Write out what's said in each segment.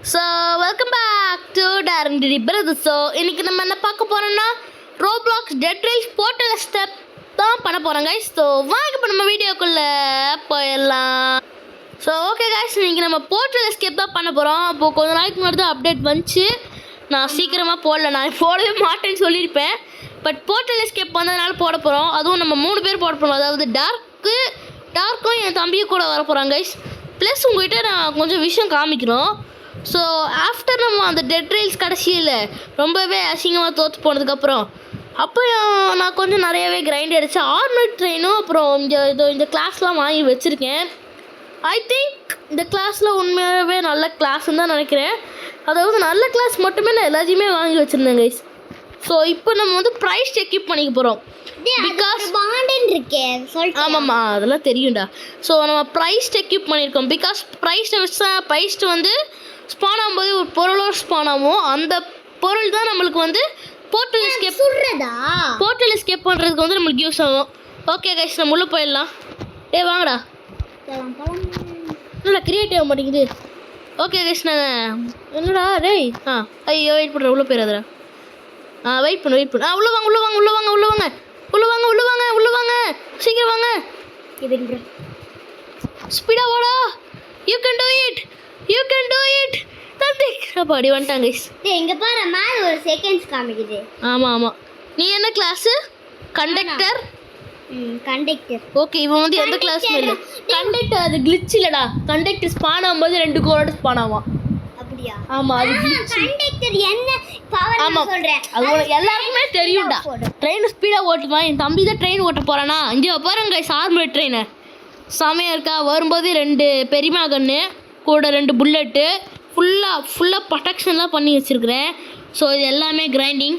So welcome back to டாரண்டி brother. So இன்றைக்கி நம்ம என்ன பார்க்க போகிறோம்னா Roblox Dead Rails portal step தான் பண்ண போகிறோம் கைஸ். ஸோ வாங்க இப்போ நம்ம வீடியோக்குள்ளே போயிடலாம். ஸோ ஓகே கைஸ், இன்றைக்கி நம்ம போர்ட்டல் எஸ்கேப் தான் பண்ண போகிறோம். அப்போது கொஞ்சம் நாளைக்கு முன்னாடி தான் அப்டேட் வந்துச்சு. நான் சீக்கிரமாக போடல, நான் போடவே மாட்டேன்னு சொல்லியிருப்பேன். பட் போர்ட்டல் எஸ்கேப் வந்ததுனால போட போகிறோம். அதுவும் நம்ம 3 பேர் போட போகிறோம். அதாவது டார்க்கும் என் தம்பியும் கூட வர போகிறாங்க கைஸ். ப்ளஸ் உங்கள்கிட்ட நான் கொஞ்சம் விஷயம் காமிக்கிறோம். ஸோ ஆஃப்டர் நம்ம அந்த டெட் ரைல்ஸ் கடைசியில் ரொம்பவே அசிங்கமாக தோற்று போனதுக்கப்புறம் அப்போ நான் கொஞ்சம் நிறையவே கிரைண்ட் அடித்தேன். ஆர்னட் ட்ரெயினும் அப்புறம் இந்த கிளாஸ்லாம் வாங்கி வச்சுருக்கேன். ஐ திங்க் இந்த கிளாஸில் உண்மையாகவே நல்ல கிளாஸ்ன்னு தான் நினைக்கிறேன். அதாவது நல்ல கிளாஸ் மட்டுமே நான் எல்லாத்தையுமே வாங்கி வச்சுருந்தேன் கைஸ். ஸோ இப்போ நம்ம வந்து ப்ரைஸ் செக்இப் பண்ணிக்க போகிறோம். பிகாஸ் ஆமாம்மா அதெல்லாம் தெரியும்டா. ஸோ நம்ம ப்ரைஸ் செக்இப் பண்ணியிருக்கோம். பிகாஸ் ப்ரைஸ்ட்டு வந்து ஸ்பான் ஆகும்போது ஒரு பொருளோட ஸ்பான் ஆகும். அந்த பொருள் தான் நம்மளுக்கு வந்து போர்ட்டல் எஸ்கேப் பண்ணுறதுக்கு வந்து நம்மளுக்கு யூஸ் ஆகும். ஓகே கைஸ், நம்ம உள்ளே போயிடலாம். வாங்கடா. என்னடா கிரியேட் ஆக மாட்டேங்குது. ஓகே கைஸ், நான் என்னடா டேய் ஐயோ வெயிட் பண்ணுறேன். உள்ளே போயிடாதடா. வெயிட் பண்ணு உள்ளே வாங்க சீக்கிரம் வாங்க. ஸ்பீடா வாடா. யூ கேன் டூ இட் தத்திக். அப்போ அடி வந்துட்டாங்க கைஸ். இங்க பாரு, மேல ஒரு செகண்ட்ஸ் காமிக்குது. ஆமாம் நீ என்ன கிளாஸு? கண்டக்டர். ஓகே, இவன் வந்து எந்த கிளாஸ் இல்லை. கண்டக்டர் அது கிளிச் இல்லடா. கண்டக்டர் ஸ்பான் ஆகும்போது 2 கோரோட ஸ்பான் ஆகும். அப்படியா? ஆமா, அது கிளிச். கண்டக்டர் என்ன பவர் நான் சொல்றேன். அது எல்லாருக்குமே தெரியும்டா. Train speedo ஓட்டுவான். என் தம்பி தான் ட்ரெயின் ஓட்ட போறானா. இங்கே பாருங்க கைஸ், ஆர்மர் ட்ரெயின் செமையாக இருக்கா. வரும்போது 2 பெரியமா கன்று கூட 2 புல்லட்டு ஃபுல்லாக ப்ரொடெக்ஷன்லாம் பண்ணி வச்சுருக்கிறேன். ஸோ இது எல்லாமே கிரைண்டிங்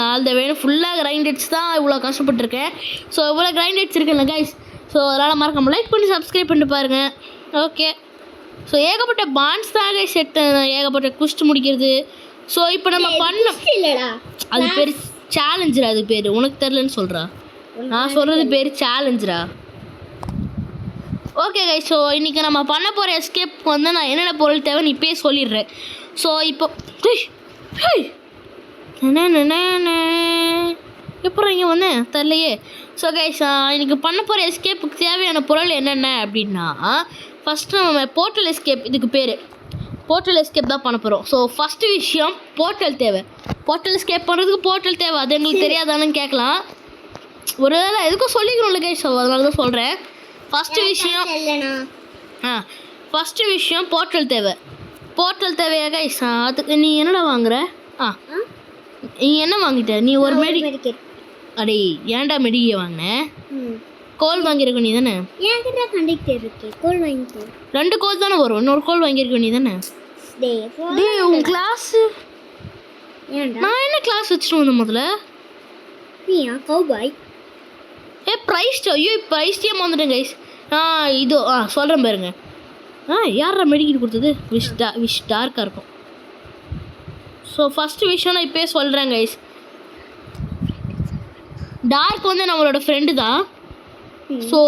ஆல் த வேணும். ஃபுல்லாக கிரைண்ட் அடிச்சு தான் இவ்வளோ கஷ்டப்பட்டுருக்கேன். ஸோ இவ்வளோ கிரைண்ட் அடிச்சிருக்கேன்ல கைஸ். ஸோ அதனால் மறக்காம லைக் பண்ணி சப்ஸ்கிரைப் பண்ணிட்டு பாருங்கள். ஓகே, ஸோ ஏகப்பட்ட பான்ஸ் தான் கைஸ் எடுத்தேன். ஏகப்பட்ட குஸ்ட் முடிக்கிறது. ஸோ இப்போ நம்ம பண்ண அது பேர் சேலஞ்சரா. அது பேர் உனக்கு தெரிலன்னு சொல்கிறா. நான் சொல்கிறது பேர் சேலஞ்சரா. ஓகே கைஸ், ஸோ இன்றைக்கி நம்ம பண்ண போகிற எஸ்கேப் வந்து நான் என்னென்ன பொருள் தேவைன்னு இப்போயே சொல்லிடுறேன். ஸோ இப்போ எப்போ இங்கே வந்தேன் தெரிலையே. ஸோ கைஸ், இன்றைக்கி பண்ண போகிற எஸ்கேப்புக்கு தேவையான பொருள் என்னென்ன அப்படின்னா, ஃபஸ்ட்டு நம்ம போர்ட்டல் எஸ்கேப், இதுக்கு பேர் போர்ட்டல் எஸ்கேப் தான் பண்ண போகிறோம். ஸோ ஃபஸ்ட்டு விஷயம் போர்ட்டல் தேவை. போர்ட்டல் எஸ்கேப் பண்ணுறதுக்கு போர்ட்டல் தேவை. அது எங்களுக்கு தெரியாதானு கேட்கலாம். ஒரு வேளை எதுக்கும் சொல்லிக்கணும்ல கைஸ். ஸோ அதனால தான் சொல்கிறேன். ஃபஸ்ட்டு விஷயம் போர்ட்டல் தேவையா கைஸ்? அதுக்கு நீ என்னடா வாங்குற? நீ என்ன வாங்கிட்ட? நீ ஒரு மெடிக்கெட். அடே ஏன்டா மெடிக்கே வாங்கின? கோல் வாங்கியிருக்க நீ தானே? 2 கோல் தானே வரும். இன்னொரு கோல் வாங்கியிருக்க நீ தானே? உன் கிளாஸு நான் என்ன கிளாஸ் வச்சுட்டு வந்தேன் முதல்ல? ப்ரைஸ்டே வந்துட்டேன் கைஸ். இதோ சொல்கிறேன் பாருங்க. யாரா மெடிக்கெட் கொடுத்தது? விஷ் டார்க்காக இருக்கும். ஸோ ஃபஸ்ட்டு விஷயம் நான் இப்போயே சொல்கிறேன் கைஸ். டார்க் வந்து நம்மளோட ஃப்ரெண்டு தான். ஸோ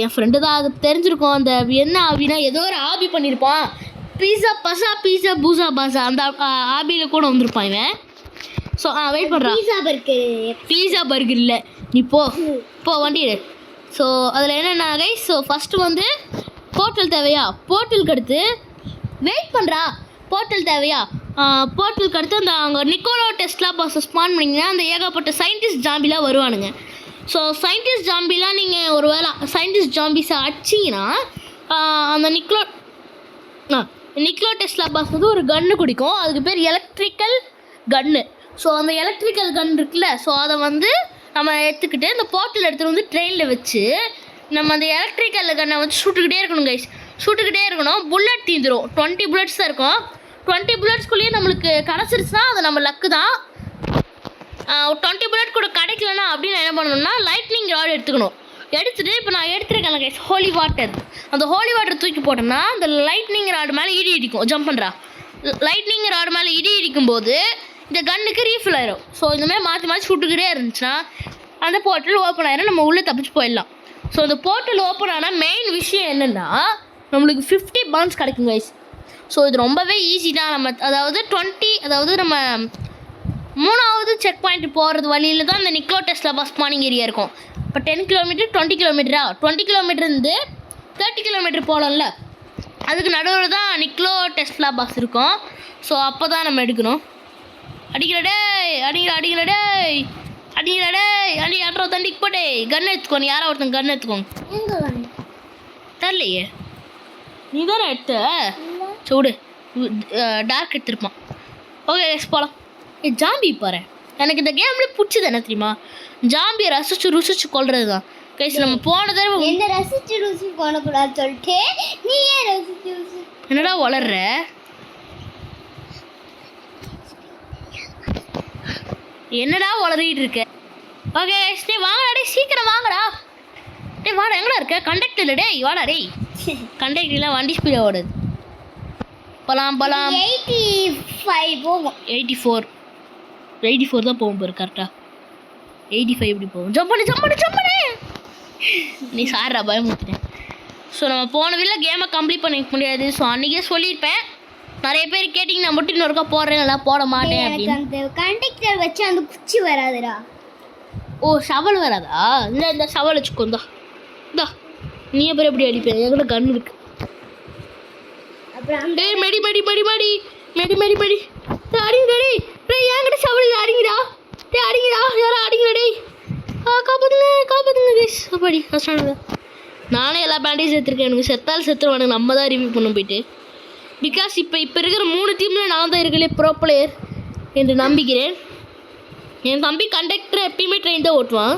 என் ஃப்ரெண்டு தான், அது தெரிஞ்சிருக்கோம். அந்த என்ன ஆபினா ஏதோ ஒரு ஆபி பண்ணியிருப்பான். பீஸா பூசா பாசா அந்த ஆபியில் கூட வந்திருப்பான் இவன். ஸோ வெயிட் பண்ணுறான். பீஸா பர்கர் இல்லை, நீ போ வண்டி. ஸோ அதில் என்னென்ன கைஸ்? ஸோ ஃபஸ்ட்டு வந்து போர்ட்டல் தேவையா? போர்ட்டலுக்கு அடுத்து வெயிட் பண்ணுறா. போர்ட்டலுக்கு அடுத்து அந்த அங்கே நிக்கோலா டெஸ்லா பாஸ் ஸ்பான் பண்ணிங்கன்னா அந்த ஏகப்பட்ட சயின்டிஸ்ட் ஜாம்பிலாம் வருவானுங்க. ஸோ சயின்டிஸ்ட் ஜாம்பிலாம் நீங்கள் ஒரு வேளை சயின்டிஸ்ட் ஜாம்பிஸை அடிச்சிங்கன்னா அந்த நிக்கோலா டெஸ்லா பாஸ் வந்து ஒரு கன்று குடிக்கும். அதுக்கு பேர் எலக்ட்ரிக்கல் கன்று. ஸோ அந்த எலக்ட்ரிக்கல் கன் இருக்குல்ல, ஸோ அதை வந்து நம்ம எடுத்துக்கிட்டு இந்த போர்ட்டல் எடுத்துகிட்டு வந்து ட்ரெயினில் வச்சு நம்ம அந்த எலக்ட்ரிக்கல் கன்னை வந்து சுட்டுக்கிட்டே இருக்கணும் கைஸ். புல்லட் தீந்துடும். 20 புல்லட்ஸ் தான் இருக்கும். 20 புல்லட்ஸ்குள்ளேயே நம்மளுக்கு கிடச்சிருச்சுன்னா அது நம்ம லக்கு தான். 20 புல்லட் கூட கிடைக்கலன்னா அப்படின்னு என்ன பண்ணணும்னா லைட்னிங் ராட் எடுத்துகிட்டு இப்போ நான் எடுத்துருக்கேன் கைஸ் ஹோலி வாட்டர். அந்த ஹோலி வாட்டர் தூக்கி போட்டோம்னா அந்த லைட்னிங் ராடு மேலே இடி இடிக்கும். ஜம்ப் பண்ணுறா. லைட்னிங் ராடு மேலே இடி இடிக்கும்போது இந்த கன்னுக்கு ரீஃபில் ஆயிரும். ஸோ இந்தமாதிரி மாற்றி சுட்டுக்கிட்டே இருந்துச்சுன்னா அந்த போர்ட்டல் ஓப்பன் ஆயிரும். நம்ம உள்ளே தப்பிச்சு போயிடலாம். ஸோ அந்த போர்ட்டல் ஓப்பன் ஆனால் மெயின் விஷயம் என்னென்னா நம்மளுக்கு 50 பான்ஸ் கிடைக்கும் கைஸ். ஸோ இது ரொம்பவே ஈஸி தான். நம்ம அதாவது நம்ம 3வது செக் பாயிண்ட் போகிறது வழியில் தான் இந்த நிக்லோ டெஸ்லா பஸ் ஸ்பானிங் ஏரியா இருக்கும். இப்போ 10 கிலோமீட்டர் 20 கிலோமீட்டரா 20 கிலோமீட்டர் இருந்து 30 கிலோமீட்டர் போகலாம்ல, அதுக்கு நடுவில் தான் நிக்லோ டெஸ்லா பஸ் இருக்கும். ஸோ அப்போ தான் நம்ம எடுக்கணும். அடிக்கிறடே யாரோ தண்டிக்கு போட்டே கன் எடுத்துக்கோங்க. யாரோ ஒருத்தங்க கன் எடுத்துக்கோங்க. எங்க வந்து தெரியலையே, நீ தானே எடுத்த சூடு டார்க் எடுத்துருப்பான். ஓகே போகலாம். ஜாம்பி பாரு, எனக்கு இந்த கேம்ல பிடிச்சது என்ன தெரியுமா, ஜாம்பியை ருசிச்சு கொள்றது தான் கைஸ். நம்ம போன தடவை என்ன ரசிச்சு போனக்கூடாது சொல்லிட்டு நீ ஏன் ரசிச்சு என்னடா வளர்ற, என்னடா வளரிட்டு இருக்க. ஓகே டே வாங்கடா, டே சீக்கிரம் வாங்கடா, டே வாடா. எங்கடா இருக்க கண்டக்டர்? டேய் வாடா டேய். கண்டக்டர்லாம் வண்டி ஸ்பீடாக ஓடுது. போகலாம் 85 போகும். 84 தான் போகும் பாரு கரெக்டாக. 85 எப்படி போகும்? ஜம்ப் பண்ணு நீ சாரா பயமுறுத்திட்டேன். ஸோ நம்ம போன வீட்டில் கேமை கம்ப்ளீட் பண்ணிக்க முடியாது. ஸோ அன்றைக்கே சொல்லியிருப்பேன், நிறைய பேர் கேட்டிங்க, நான் மட்டும் இன்னொருக்கா போடுறேன், நல்லா போட மாட்டேன் அப்படின்னு. அந்த கண்டக்டர் வச்சு அந்த குச்சி வராதுடா. ஓ ஷவல் வராதா? இந்த ஷவல் வச்சுக்கோ. இந்தா நீ அப்புறம் எப்படி அடிப்பேன், என்கிட்ட கன் இருக்கு. அப்புறம் டேய் மெடி அடிங்கடா டேய், என்கிட்ட ஷவல் அடிங்கடா டேய், அடிங்கடா யாரும் அடிங்கடா டேய். காப்பாத்துங்க கைஸ். அப்படி கஷ்டம். நானே எல்லா பேண்டேஜ் எடுத்துருக்கேன். எனக்கு செத்துருவானுங்க. நம்ம தான் ரிவ்யூ பண்ண போயிட்டு. பிகாஸ் இப்போ இருக்கிற 3 டீமில் நான் தான் இருக்கலே ப்ரோ பிளேயர் என்று நம்பிக்கிறேன். என் தம்பி கண்டக்டர் எப்பயுமே ட்ரெயின் தான் ஓட்டுவான்.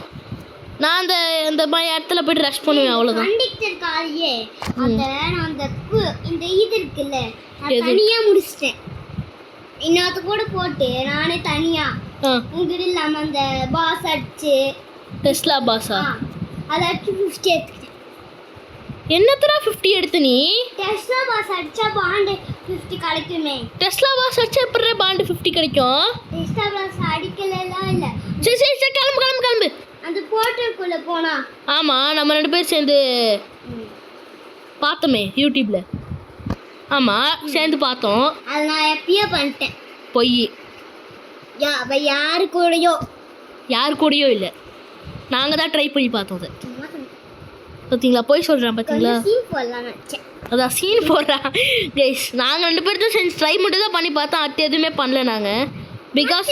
நான் அந்த மாதிரி இடத்துல போய்ட்டு ரஷ் பண்ணுவேன், அவ்வளோதான். கண்டக்டர் காலையே இந்த இது இருக்குல்ல, நான் தனியாக முடிச்சிட்டேன். இன்னொருத்த கூட போட்டு நானே தனியாக உங்ககிட்ட இல்லாமல் அந்த பாஸ் அடிச்சு டெஸ்லா பாஸா அதை அடிச்சு 50 எடுத்துக்கிட்டேன். என்னத்தடா 50 எடுத்து நீ? டெஸ்லா பாஸ் அடிச்சா பாண்டு 50 கிடைக்குமே. டெஸ்லா பாஸ் அடிச்சா எப்படி பாண்டு 50 கிடைக்கும்? டெஸ்லா பாஸ் அடிக்கலாம் இல்லை. சரி கிளம்பு. அந்த போர்ட்டலுக்குள்ள போனா ஆமாம், நம்ம 2 பேர் சேர்ந்து பார்த்தோமே யூடியூப்ல. ஆமாம் சேர்ந்து பார்த்தோம். அது நான் எப்பயோ பண்ணிட்டேன். பொய். யாரு கூடயோ இல்லை, நாங்கள் தான் ட்ரை பண்ணி பார்த்தோம். அது பார்த்தீங்களா, போய் சொல்கிறேன் பார்த்தீங்களா. அதான் சீன் போடுறான் கைஸ். நாங்கள் 2 பேரும் செஞ்சு ட்ரை மட்டும் தான் பண்ணி பார்த்தோம். அது எதுவுமே பண்ணல நாங்கள். பிகாஸ்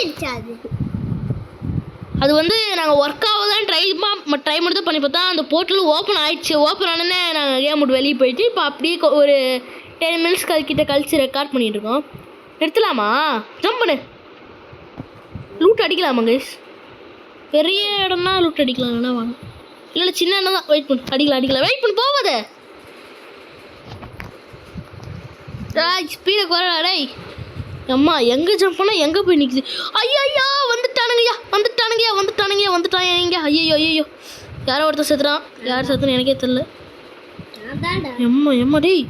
அது வந்து நாங்கள் ஒர்க் ஆகுதான் ட்ரை மட்டும் தான் பண்ணி பார்த்தோம். அந்த போர்ட்டல் ஓப்பன் ஆயிடுச்சு. ஓப்பன் ஆனோடனே நாங்கள் கேம் விட்டு வெளியே போயிட்டு இப்போ அப்படியே ஒரு 10 மினிட்ஸ் கிட்ட கழிச்சு ரெக்கார்ட் பண்ணிட்டு இருக்கோம். எடுத்துலாமா? ஜம்ப் பண்ணு. லூட் அடிக்கலாமா கைஸ்? பெரிய இடம்னா லூட் அடிக்கலாம், வேணா வாங்க. இல்லை சின்ன இடம் தான். வெயிட் பண்ணு, அடிக்கலாம். வெயிட் பண்ணு, போவாத. ஸ்பீடை குறைடா டேய். அம்மா எங்கே ஜம்ப் பண்ணால் எங்கே போய் நிற்குது? ஐயா வந்துட்டானுங்க. ஐயோ யாரோ ஒருத்தர் செத்துறான். யார் செத்துன்னு எனக்கே தெரியல. எம்மா டேய்.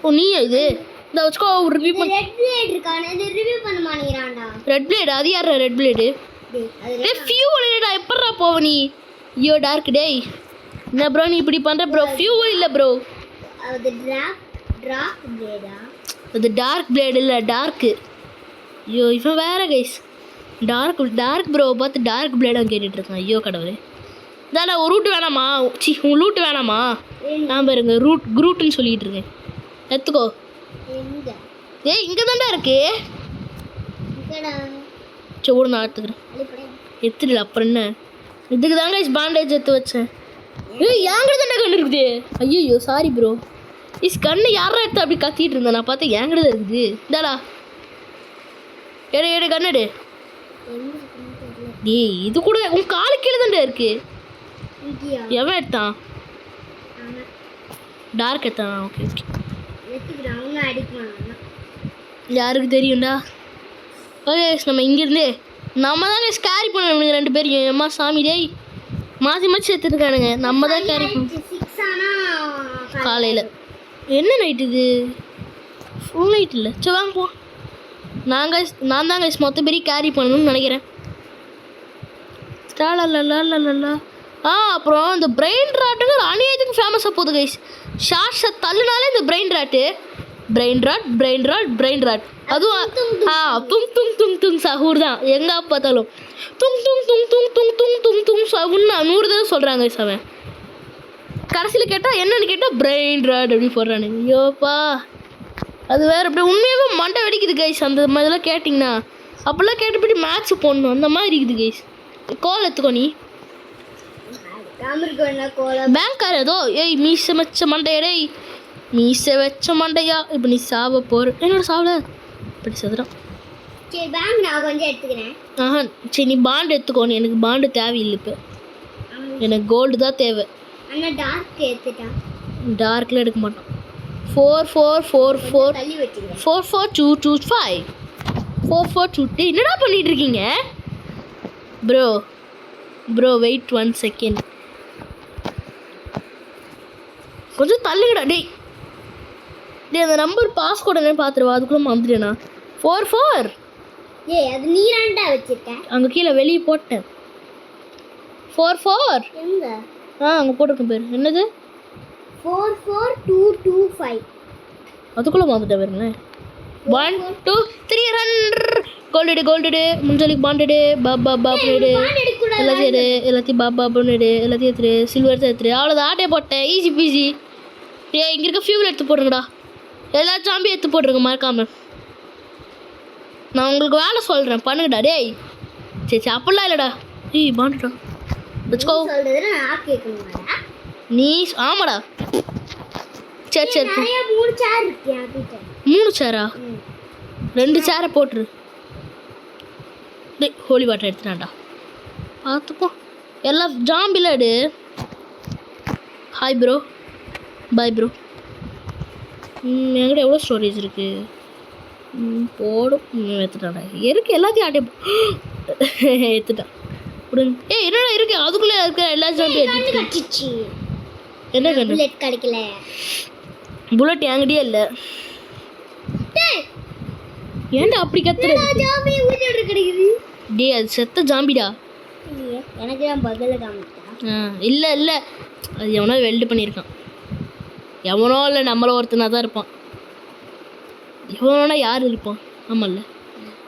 ஓ நீயா இது? இந்த வச்சுக்கோ ரிவ்யூ பண்ண. ரெட் பிளேடு அது யாரா? ரெட் பிளேடு ஃபியூல் இல்லைடா. எப்பட்றா போவ நீ? ஐயோ டார்க் டேய். என்ன ப்ரோ நீ இப்படி பண்ணுற ப்ரோ? ஃபியூல் இல்லை ப்ரோ, அது டார்க் பிளேடு இல்லை, டார்க்கு. ஐயோ இவன் வேற கைஸ். டார்க் ப்ரோ பார்த்து டார்க் பிளேடாக கேட்டுட்டு இருக்கான். ஐயோ கடவுளே. தாடா ஒரு ரூட் வேணாமா? உன் லூட்டு வேணாமா? நான் பாருங்க ரூட்டுன்னு சொல்லிட்டு இருக்கேன். எடுத்துக்கோ. ஏய் இங்கே தான்டா இருக்கு. சரி நான் எடுத்துக்கிறேன். எடுத்துடல அப்புறம் என்ன? இதுக்கு தாங்க பேண்டேஜ் எடுத்து வச்சேன். ஏய் ஏங்கிட்ட தானே கண்ணு இருக்குது. ஐயோ சாரி ப்ரோ. கண்ணு யாரா எடுத்து அப்படி கத்திட்டு இருந்தேன். நான் பார்த்தா ஏங்கிட்ட தான் இருக்குது. இந்தாடா எடு கண்ணு. டேய் இது கூட உன் காலு கீழே தான்டா இருக்கு. எவன் எடுத்தான்? டார்க் எடுத்தான். ஓகே யாருக்கு தெரியும்டா. ஓகே நம்ம இங்கேருந்து நம்ம தாங்க கேரி பண்ண 2 பேரையும். அம்மா சாமி டேய் மாற்றி சேர்த்துருக்கானுங்க. நம்ம தான் கேரி பண்ண காலையில். என்ன நைட் இது? ஃபுல் நைட் இல்லை. சரி வாங்க போ. நான் தான் கைஸ் மொத்த பேரையும் கேரி பண்ணணும்னு நினைக்கிறேன். அப்புறம் இந்த பிரெயின் ராட்டுங்க அநியாயத்துக்கு ஃபேமஸாக போகுது கைஸ். ஷார்ட்ஸை தள்ளுனாலே இந்த பிரெயின் ராட் அதுவும் துங் துங் துங் துங் சஹூர் தான் எங்கே பார்த்தாலும் துங் துங் துங் துங் துங் துங் துங் துங் சஹூர்னு 100 தடவை சொல்கிறாங்க அவன். கடைசியில் கேட்டால் என்னன்னு கேட்டால் பிரெயின் ராட் அப்படி போடுறானு. ஐயோப்பா அது வேறு அப்படி உண்மையாகவே மண்டை வெடிக்குது கைஸ். அந்த மாதிரிலாம் கேட்டிங்கன்னா அப்போல்லாம் கேட்டுப்படி மேக்ஸ் போடணும் அந்த மாதிரி இருக்குது கைஸ். கோல் எடுத்துக்கோ நீ பேங்க்கார் ஏதோ ஏய் மீசை வச்ச மண்டையா மீசை வச்ச மண்டையா இப்போ நீ சாவ போகிற என்னோட சாவல இப்படி சதுரம். சரி பேங்க் நான் கொஞ்சம் எடுத்துக்கிறேன். சரி நீ பாண்டு எடுத்துக்கோணும். எனக்கு பாண்டு தேவையில்லை இப்போ எனக்கு கோல்டு தான் தேவை. ஆனால் டார்க் எடுத்துட்டான். டார்க்கில் எடுக்க மாட்டோம். 4 4 4 4 தள்ளி வச்சுக்கிறேன். 4 4 2 2 5 4 4 2 என்னடா பண்ணிட்டு இருக்கீங்க ப்ரோ வெயிட் 1 செகண்ட் கொஞ்சம் தள்ளுங்கடா டேய் அந்த நம்பர் பாஸ்கோட் என்னன்னு பார்த்துருவா அதுக்குள்ளே மறந்துட்டேண்ணா. 4 4 ஏய் அது நீராண்டா வச்சிருக்கேன் அங்கே கீழே வெளியே போட்டேன். 4 4 எங்க அங்கே போட்டிருக்கேன் பேர் என்னது 4 4 2 2 5 அதுக்குள்ளே மறந்துட்டேன் பாருங்களேன். 1 2 3 ரன் கோல்டு முன்சொல்லி பாண்டடு பாபா பண்ணிடு எல்லாத்தையும் பாபா பண்ணிடு எல்லாத்தையும் எடுத்துரு சில்வர் எடுத்துரு அவ்வளோதான் ஆட்டே போட்டேன் ஈஸி பீஸி. இங்கே இருக்க ஃபியூல் எடுத்து போடுறேங்கடா எல்லா ஜாம்பியும் எடுத்து போட்டுருங்க மறக்காமல். நான் உங்களுக்கு வேலை சொல்கிறேன் பண்ணுங்கடா டேய். சரி அப்படிலாம் இல்லைடா ஏய் பாண்டுடா வச்சுக்கோ நீ ஆமாடா. சரி 3 சேரா 2 சேரை போட்டுரு. டேய் ஹோலி வாட்டர் எடுத்துட்டான்டா பார்த்துப்போம் எல்லாம் ஜாம்பிலாம் எடு. Hi bro bye bro. என்கிட்ட எவ்வளோ ஸ்டோரேஜ் இருக்குது போடும் எடுத்துட்டான்டா இருக்கு எல்லாத்தையும் ஆட்டே எடுத்துட்டான் ஏய் என்னடா இருக்கு அதுக்குள்ளே இருக்கிற எல்லா ஜாம்பியும் எடுத்துச்சு. என்ன கண்ணு கிடைக்கல புல்லட் என்கிட்டயே இல்லை ஏன்டா அப்படி கத்துறது கிடைக்குது டே அது செத்த ஜாம்பிடா. எனக்கு தான் பதில காமிச்சா இல்லை அது எவனோ வெல்டு பண்ணியிருக்கான். எவனோ இல்லை நம்மள ஒருத்தனா தான் இருப்பான். எவனோனா யார் இருப்பான் ஆமாம்ல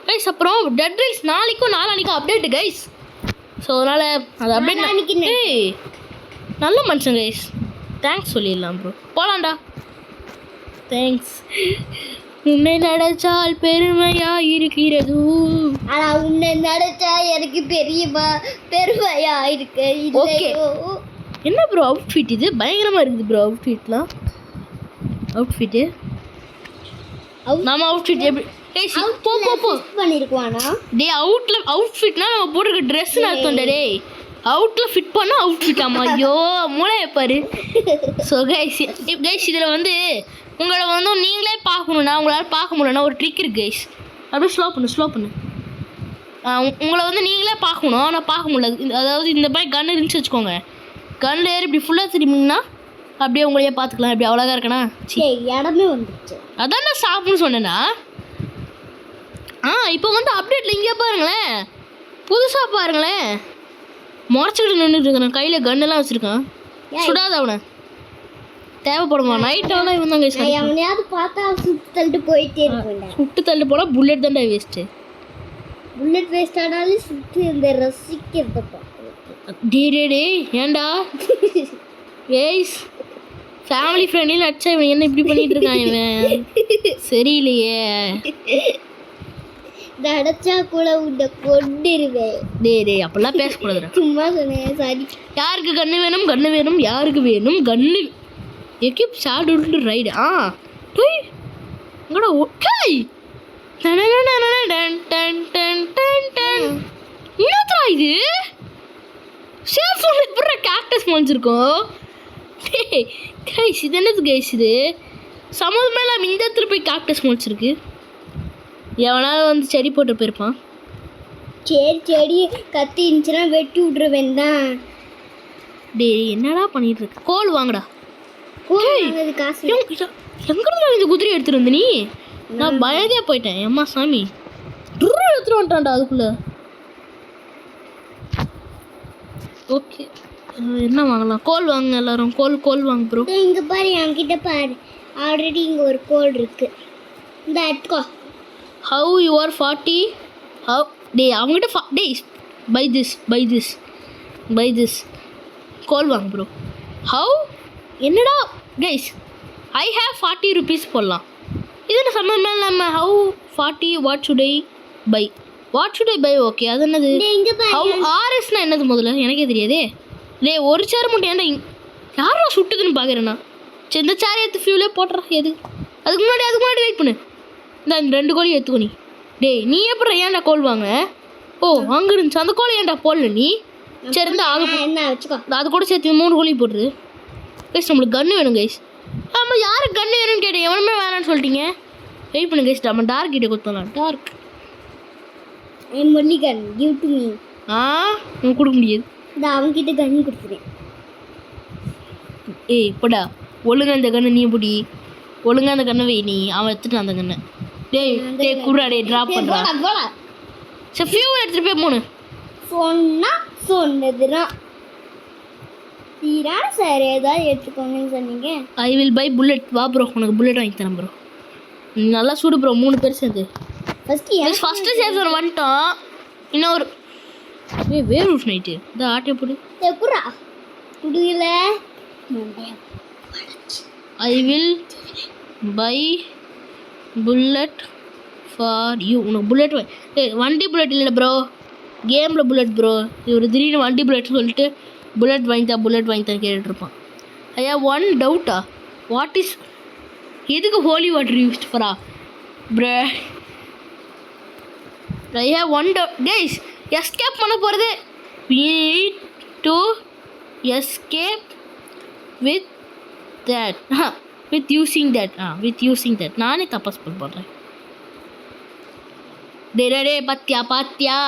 கைஸ். அப்புறம் டெட் ரைல்ஸ் நாளைக்கும் நாளானிக்கும் அப்டேட்டு கைஸ். ஸோ அதனால் அது அப்டேட் ஏய் நல்ல மனுஷன் கைஸ் தேங்க்ஸ் சொல்லிடலாம் ப்ரோ போகலாம்டா தேங்க்ஸ். உன்னை நினைச்சால் பெருமையா இருக்கிறது ஆனா உன்னை நினைச்சா எனக்கு பெருமையா இருக்கு. ஓகே என்ன ப்ரோ அவுட்ஃபிட் இது பயங்கரமாக இருக்குது ப்ரோ அவுட்ஃபிட்டு நம்ம அவுட்ஃபிட் எப்படி போ பண்ணிருக்குவானா டே அவுட்ஃபிட்னா நம்ம போட்டிருக்க ட்ரெஸ்ன்னு அர்த்தம்டா டேய். அவுட்டில் ஃபிட் பண்ணால் அவுட்ஃபிட் ஆமாம் ஐயோ மூளையை பாரு. ஸோ கைஸ் இதில் வந்து உங்களை வந்து நீங்களே பார்க்கணுன்னா உங்களால் பார்க்க முடியலன்னா ஒரு ட்ரிக் இருக்குது கைஸ். அப்படியே ஸ்லோ பண்ணு உங்களை வந்து நீங்களே பார்க்கணும் ஆனால் பார்க்க முடியல. அதாவது இந்த மாதிரி கன்று இருந்துச்சு வச்சுக்கோங்க கன்னில் ஏறி இப்படி ஃபுல்லாக திரும்பிங்கன்னா அப்படியே உங்களையே பார்த்துக்கலாம். இப்படி அவ்வளோதான் இருக்கணா இடமே வந்துடுச்சு அதான் நான் சாப்பிட்ணுன்னு சொன்னேன்னா. இப்போ வந்து அப்டேட்டில் இங்கே பாருங்களேன் புதுசாக பாருங்களேன் முறைச்சிக்கிட்டு நின்றுட்டு இருக்கேன் கையில் கன்னெல்லாம் வச்சுருக்கான். சுடாத அவனை தேவைப்படுமா நைட்டாலாம் இவன் தாங்க அவனையாவது பார்த்தா சுட்டு தள்ளிட்டு போயிட்டே இருப்பேன். சுட்டு தள்ளி போனால் புல்லட் தான்டா வேஸ்ட்டு. புல்லட் வேஸ்ட் ஆனாலும் சுட்டு இந்த ரசிக்கிறத டே ஏண்டா ஏய்ஸ் ஃபேமிலி ஃப்ரெண்ட்லையும் அடிச்சா இவன் என்ன இப்படி பண்ணிட்டு இருக்கான் இவன் சரியில்லையே. அடைச்சா கூட உன்னை கொண்டுருவேன். டே அப்படிலாம் பேசக்கூடாதுடா சும்மா சொன்னேன் சாரி. யாருக்கு கன்று வேணும் யாருக்கு வேணும் கன்று எக்கிப் ஷார்ட் ரைடு டேய் எங்கடா ஓகே என்னத்தா இது சேஃப் ஃபோன் எப்படி கேக்டஸ் முடிஞ்சிருக்கோம். டேய் கைஸ் இது என்னது கைஸ் இது சம்மந்தமே இல்லாமல் இந்த இடத்துல போய் கேக்டஸ் முடிச்சிருக்கு. எவனாவது வந்து செடி போட்டு போயிருப்பான். செடி கத்தி இருந்துச்சுன்னா வெட்டி விட்ருவேன் தான். டேய் என்னடா பண்ணிட்டு இருக்க கோல் வாங்கடா. காசு எங்கிருந்து இந்த குதிரை எடுத்துட்டு வந்து நீ நான் பயதே போயிட்டேன். அம்மா சாமி எடுத்துட்டு வந்துட்டான்டா அதுக்குள்ள. ஓகே என்ன வாங்கலாம்? கோல் வாங்க எல்லாரும். கோல் வாங்க ப்ரோ. இங்க பாரு, என்கிட்ட பாரு, ஆல்ரெடி இங்க ஒரு கோல் இருக்கு. இந்த எடுத்துக்கோ. How you are 40? ஹவ் டேய் அவங்ககிட்ட டேய் பை திஸ் கோல் வாங்க ப்ரோ. ஹவு என்னடா கைஸ், ஐ ஹேவ் 40 rupees போடலாம். இது சம்மந்தமே இல்லாமல் how 40 what should I buy okay அது என்னது? இங்க பாரு. ஹவு ஆர்எஸ்னா என்னது முதல்ல எனக்கே தெரியாதே. டேய் ஒரு சேர் மட்டும் ஏன்டா யாரோ சுட்டுதுன்னு பார்க்குறேண்ணா. சரி இந்த சேர் எடுத்து ஃபியூலே போட்டுற. எது அதுக்கு முன்னாடி வெயிட் பண்ணு. இந்த 2 கோழி எடுத்துக்கோ நீ. டேய் நீ எப்படி ஏன்டா கோல் வாங்க? ஓ அங்கே இருந்துச்சு அந்த கோழி ஏன்டா போடல நீ? சரி இருந்தா என்ன வச்சுக்கோ. அது கூட சேர்த்து 3 கோழி போட்டுரு. கைஸ் நம்மளுக்கு கன்று வேணும் கைஸ். ஆமாம் யாருக்கு கன்று வேணும்னு கேட்டேன், எவனுமே வேணான்னு சொல்லிட்டீங்க. வெயிட் பண்ணு கைஸ், நம்ம டார்க் கிட்டே கொடுத்தலாம். Dark and only gun give to me. உனக்கு கொடுக்க முடியாது. இது அவன்கிட்ட கன் கொடுத்துறேன். ஏய் போடா, ஒழுங்கா அந்த கண்ணை நீ பிடி, ஒழுங்கா அந்த கண்ணை வை நீ. அவன் எடுத்துட்டு அந்த கண்ணை. டேய் குர்ரா டேய் ட்ராப் பண்ணுறா. சரி ஃபியூ எடுத்துகிட்டு போய் 3 சொன்னதுதான் தீரான சார். ஏதாவது எடுத்துக்கோங்கன்னு சொன்னீங்க. ஐ வில் பை புல்லட். வா ப்ரோ உனக்கு புல்லட் வாங்கி தரேன் ப்ரோ. நல்லா சூடு ப்ரோ 3 பேர் சேர்ந்து. ஃபஸ்ட்டு சேஃப் வந்துட்டோம். இன்னொரு வேர் ரூஃப் நைட்டு இந்த ஆட்டை போடு. எப்படா குடியில I will buy bullet for you. உனக்கு புல்லட் வண்டி புல்லட் இல்லை ப்ரோ, கேமில் புல்லட் ப்ரோ. இவர் திடீர்னு வண்டி புல்லட் சொல்லிட்டு புல்லட் வாங்கித்தான் கேட்டுட்ருப்பான். ஐயா 1 டவுட்டா வாட் இஸ் எதுக்கு ஹோலி வாட்டர் யூஸ் ஃபாரா ப்ரோ? ஐயா 1 டவுட் கைஸ், எஸ்கேப் பண்ண போகிறது. we need to escape with that with using that நானே தப்பா ஸ்பெல் பண்ணுறேன். டே பாத்தியா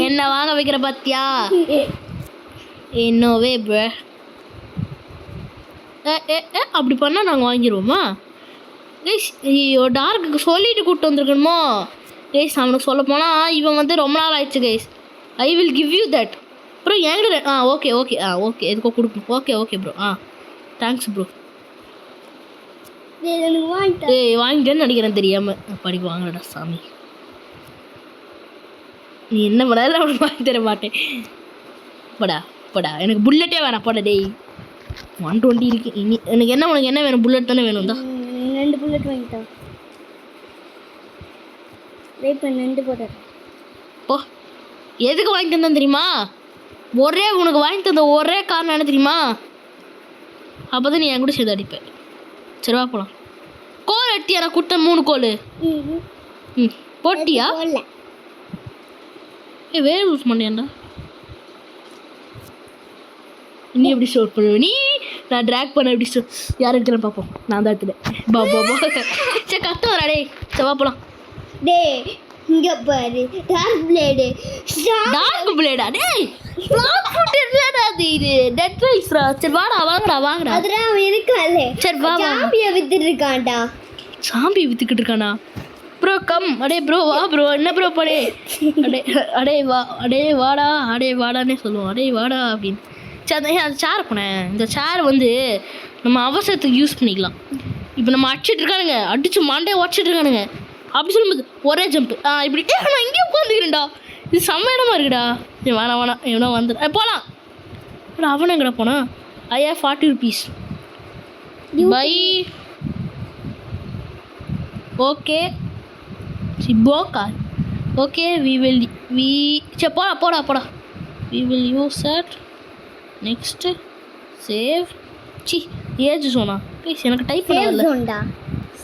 என்ன வாங்க வைக்கிற பாத்தியா? என்னோவே ப்ரோ அப்படி பண்ணால் நாங்கள் வாங்கிடுவோமா கைஸ்? ஐயோ டார்க்கு சொல்லிட்டு கூப்பிட்டு வந்துருக்கணுமோ கைஸ்? அவனுக்கு சொல்ல போனால் இவன் வந்து ரொம்ப நாள் ஆயிடுச்சு guys. I will give you that bro. என்கிட்ட ஓகே எதுக்கோ கொடுக்கணும். Okay bro. Thanks bro. ஏய் வாங்கிட்டேன்னு நினைக்கிறேன் தெரியாமல். படி வாங்கடா சாமி. நீ என்ன பண்ணாலும் அவனுக்கு வாங்கி தர மாட்டேன். படா எனக்கு புல்லட்டே வேணாம். போட டேய் 120 இருக்கு. இனி எனக்கு உனக்கு என்ன வேணும்? புல்லட் தானே வேணும் தான். 2 புல்லட் வாங்கிட்டோம். வெயிட் பண்ணு 2 போடுறேன். போ எதுக்கு வாங்கி தந்தான் தெரியுமா? உனக்கு வாங்கி தந்த ஒரே காரணம் என்ன தெரியுமா? அப்போ தான் நீ என் கூட சேர்த்து அடிப்பேன். சரி வா போகலாம். கோல் எடுத்தியா? நான் கொடுத்த 3 கோல். போட்டியா? வேறு யூஸ் பண்ணியாண்டா. நீ எப்படி ஸ்டோர் பண்ணுவ? நீ நான் ட்ராக் பண்ண எப்படி ஸ்டோர் யார் எடுத்துன்னு பார்ப்போம். நான் தான் எடுத்துட்டேன். பா சரி கற்று வரா டே. சரி வா போகலாம். டே இங்க பாரு டார்க் பிளேடா டேய். அது இது டெட் ரைஸ்ரா. சரி வாடா வாங்கடா. அதெல்லாம் அவன் இருக்கானே. சரி வா சாம்பியை வித்துட்டு இருக்கான்டா. சாம்பி வித்துக்கிட்டு இருக்கானா ப்ரோ? கம் அடே ப்ரோ வா ப்ரோ. என்ன ப்ரோ படே வாடானே சொல்லுவோம். வாடா அப்படின்னு. சரி அந்த சேர் போனேன். இந்த சேர் வந்து நம்ம அவசரத்துக்கு யூஸ் பண்ணிக்கலாம். இப்போ நம்ம அடிச்சிட்டு இருக்கானுங்க, அடிச்சு மண்டே உடச்சிட்டு இருக்கானுங்க. அப்படி சொல்லும்போது ஒரே ஜம்ப்பு இப்படி நான் இங்கேயே உட்காந்துக்கிறேன்டா. இது செம்ம இடமா இருக்குடா. சரி வேணாம் எவனோ வந்துடு போகலாம். அவனை எங்கடா போனா? ஐயா 40 rupees பை. ஓகே சிப்போக்கா. ஓகே சரி போடா. we will use that. Next save ஏஜ் ஜோனா ப்ளீஸ் எனக்கு டைப் பண்ண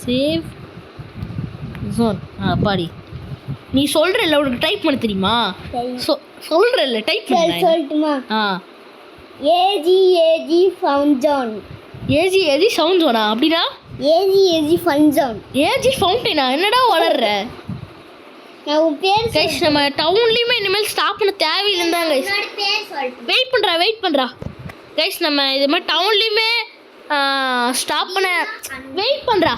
சேவ் ஜோன். பாடி நீ சொல்கிறல்ல உனக்கு டைப் பண்ண தெரியுமா? சொல்கிறல்ல டைப் பண்ண சொல்லட்டுமா? AG found zone. AG sound ஜோனா? அப்படின்னா ஏஜி ஃபன் ஜோன். ஏஜி ஃபவுண்டனா? என்னடா வளர்ற? நான் உன் பேர் கைஸ் நம்ம டவுன்லேயுமே இனிமேல் ஸ்டாப் பண்ண தேவையில்லைன்னு தான் கைஸ். வெயிட் பண்ணுறா கைஸ். நம்ம இது மாதிரி டவுன்லேயுமே ஸ்டாப் பண்ண வெயிட் பண்ணுறா.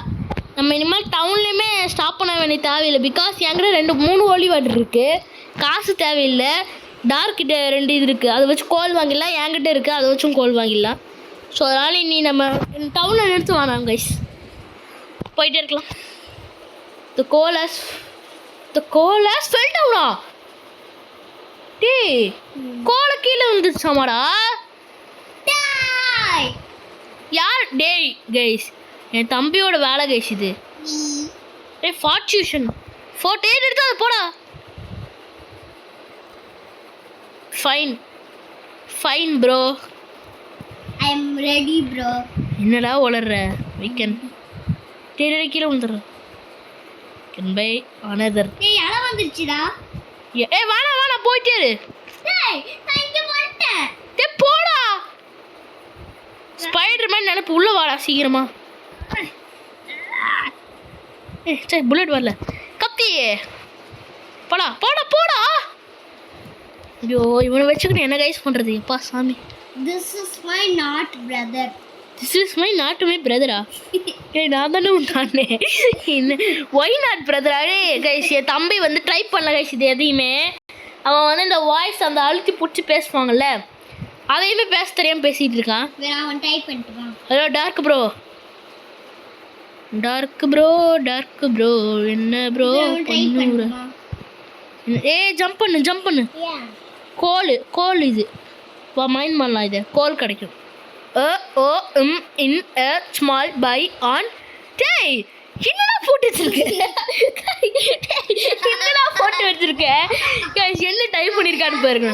நம்ம இனிமேல் டவுன்லேயுமே ஸ்டாப் பண்ண வேண்டிய தேவையில்லை. பிகாஸ் என்கிட்ட 2-3 ஹோலி வாட்டர் இருக்குது. காசு தேவையில்லை. டார்க் கிட்ட 2 இது இருக்குது, அதை வச்சு கோல் வாங்கிடலாம். என்கிட்ட இருக்குது, அதை வச்சும் கோல் வாங்கிடலாம். ஸோ அதனால் இனி நம்ம டவுனில் நிறுத்து வேணாம் கைஸ், போயிட்டே இருக்கலாம். த கோல் ஹஸ் ஃபெல் டவுனா? டேய் கோலை கீழே வந்துருச்சாமாடா. யார் டேய் கைஸ், என் தம்பியோட வேலை கைஸ் இது. டேய் ஃபார்ச்சூஷன் ஃபோட்டோ எடுத்து அது போடா. Fine bro, I am ready bro. என்னடா வளர்ற வீக்கெண்ட் டேய் கீழே வந்துடுற. Can buy another. டேய் அல வந்துருச்சுடா. ஏய் வாடா போயிட்டே இரு. டேய் நான் இங்க வந்துட்டேன். டேய் போடா. ஸ்பைடர்மேன் நினைப்பு உள்ள வாடா சீக்கிரமா. ஏய் சே புல்லட் வரல. கத்தி போடா. ஐயோ இவனை வச்சுக்கிட்டு என்ன கைஸ் பண்ணுறது எப்பா சாமி. This is my not brother. பிரதரா? ஏய் நான் தானே உண்டானே. என்ன ஒய் நாட் பிரதரா? கைஸ் என் தம்பி வந்து ட்ரை பண்ணல கைஸ் இது எதையுமே. அவன் வந்து இந்த வாய்ஸ் அந்த அழுத்தி பிடிச்சி பேசுவாங்கல்ல, அதையுமே பேச தெரியாமல் பேசிகிட்டு இருக்கான். அவன் டைப் பண்ணிட்டுவான். ஹலோ டார்க் ப்ரோ என்ன ப்ரோ பண்ணுற? ஏய் ஜம்ப் பண்ணு. கோல் இது மைண்ட் பண்ணலாம். இது கோல் கிடைக்கும். in a small by on. டேய் என்னடா போட்டு வச்சிருக்க? கைஸ் என்ன டைப் பண்ணிருக்கான்னு பாருங்க.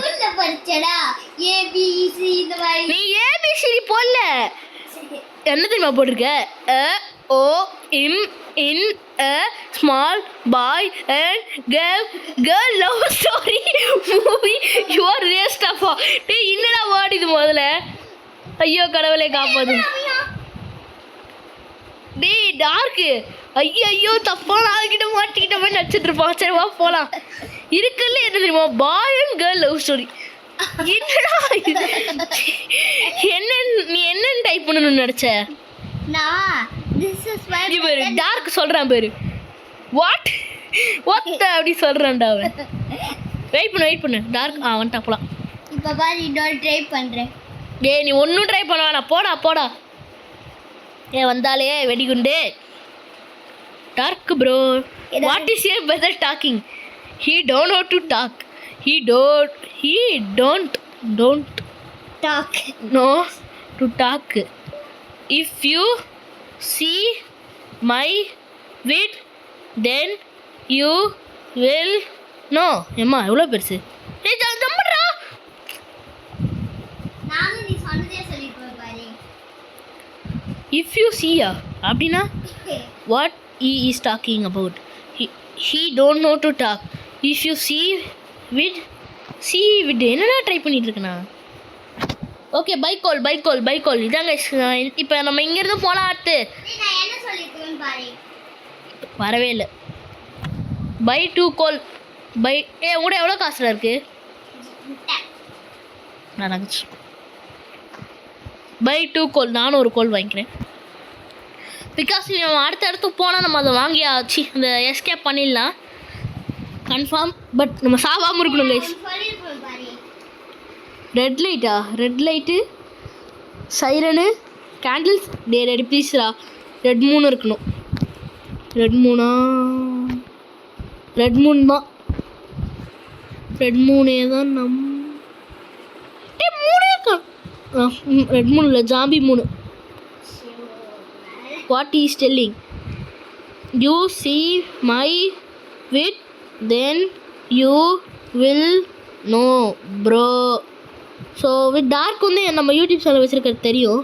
நீ ஏபிசிடி போடல, என்ன தெரியுமா போட்டிருக்க? in a small boy and girl love story movie your rest of all. டேய் என்னடா வேர்ட் இது முதல்ல? ஐயோ கடவுளே காப்பாது. டேய் டார்க்கு ஐயோ தப்பான ஆள்கிட்ட மாட்டிக்கிட்ட மாதிரி நடிச்சிட்டு இருப்பான். சரி வா போகலாம். இருக்குல்ல என்ன தெரியுமா, பாய் அண்ட் கேர்ள் லவ் ஸ்டோரி. என்னடா நீ என்னன்னு டைப் பண்ணணும்னு நினச்ச? டார்க் சொல்கிறான் பேரு வாட் அப்படி சொல்கிறான்டா அவன். வெயிட் பண்ணு டார்க் வந்துட்டா போலாம். இப்போ பாரு இன்னொரு ட்ரை பண்ணுறேன். டேய் நீ ஒன்றும் ட்ரை பண்ண வேணாம், போடா. வந்தாலே வெடிகுண்டு. Dark bro what is your brother talking? He don't know to talk. He don't talk. No to talk. If you see my vid then you will know. எம்மா எவ்வளோ பெருசு? டேய் ஜம்புடா. நானும் நீ சொன்னதே சொல்லிட்டு பாரு. If you see அப்படினா what he is talking about? He don't know to talk. If you see with என்னடா ட்ரை பண்ணிட்டு இருக்கனா? ஓகே பை கால் இதாங்க. இப்போ நம்ம இங்கேருந்து போகலாம். அடுத்து நான் என்ன சொல்லிருக்கேன் பாரு. வரவே இல்லை. Buy 2 call buy. உங்கள்கிட்ட எவ்வளோ காசுல இருக்கு? நான் பை 2 கால் நானும் ஒரு கால் வாங்கிக்கிறேன். பிகாஸ் நம்ம அடுத்து போனால் நம்ம அதை வாங்கியாச்சு, அந்த எஸ்கேப் பண்ணிடலாம் கன்ஃபார்ம். பட் நம்ம சாவாமல் இருக்கணும் guys. Red light siren candles. Ready ப்ளீஸ்ரா. ரெட் மூணு இருக்கணும். ரெட் மூணு தான். ரெட் மூணே தான் மூணே இருக்கா? ரெட் மூணு இல்லை, ஜாம்பி மூணு. What he is telling? You see my vid then you will know bro. So with dark வந்து நம்ம யூடியூப் சேனல் வச்சிருக்கிறது தெரியும்.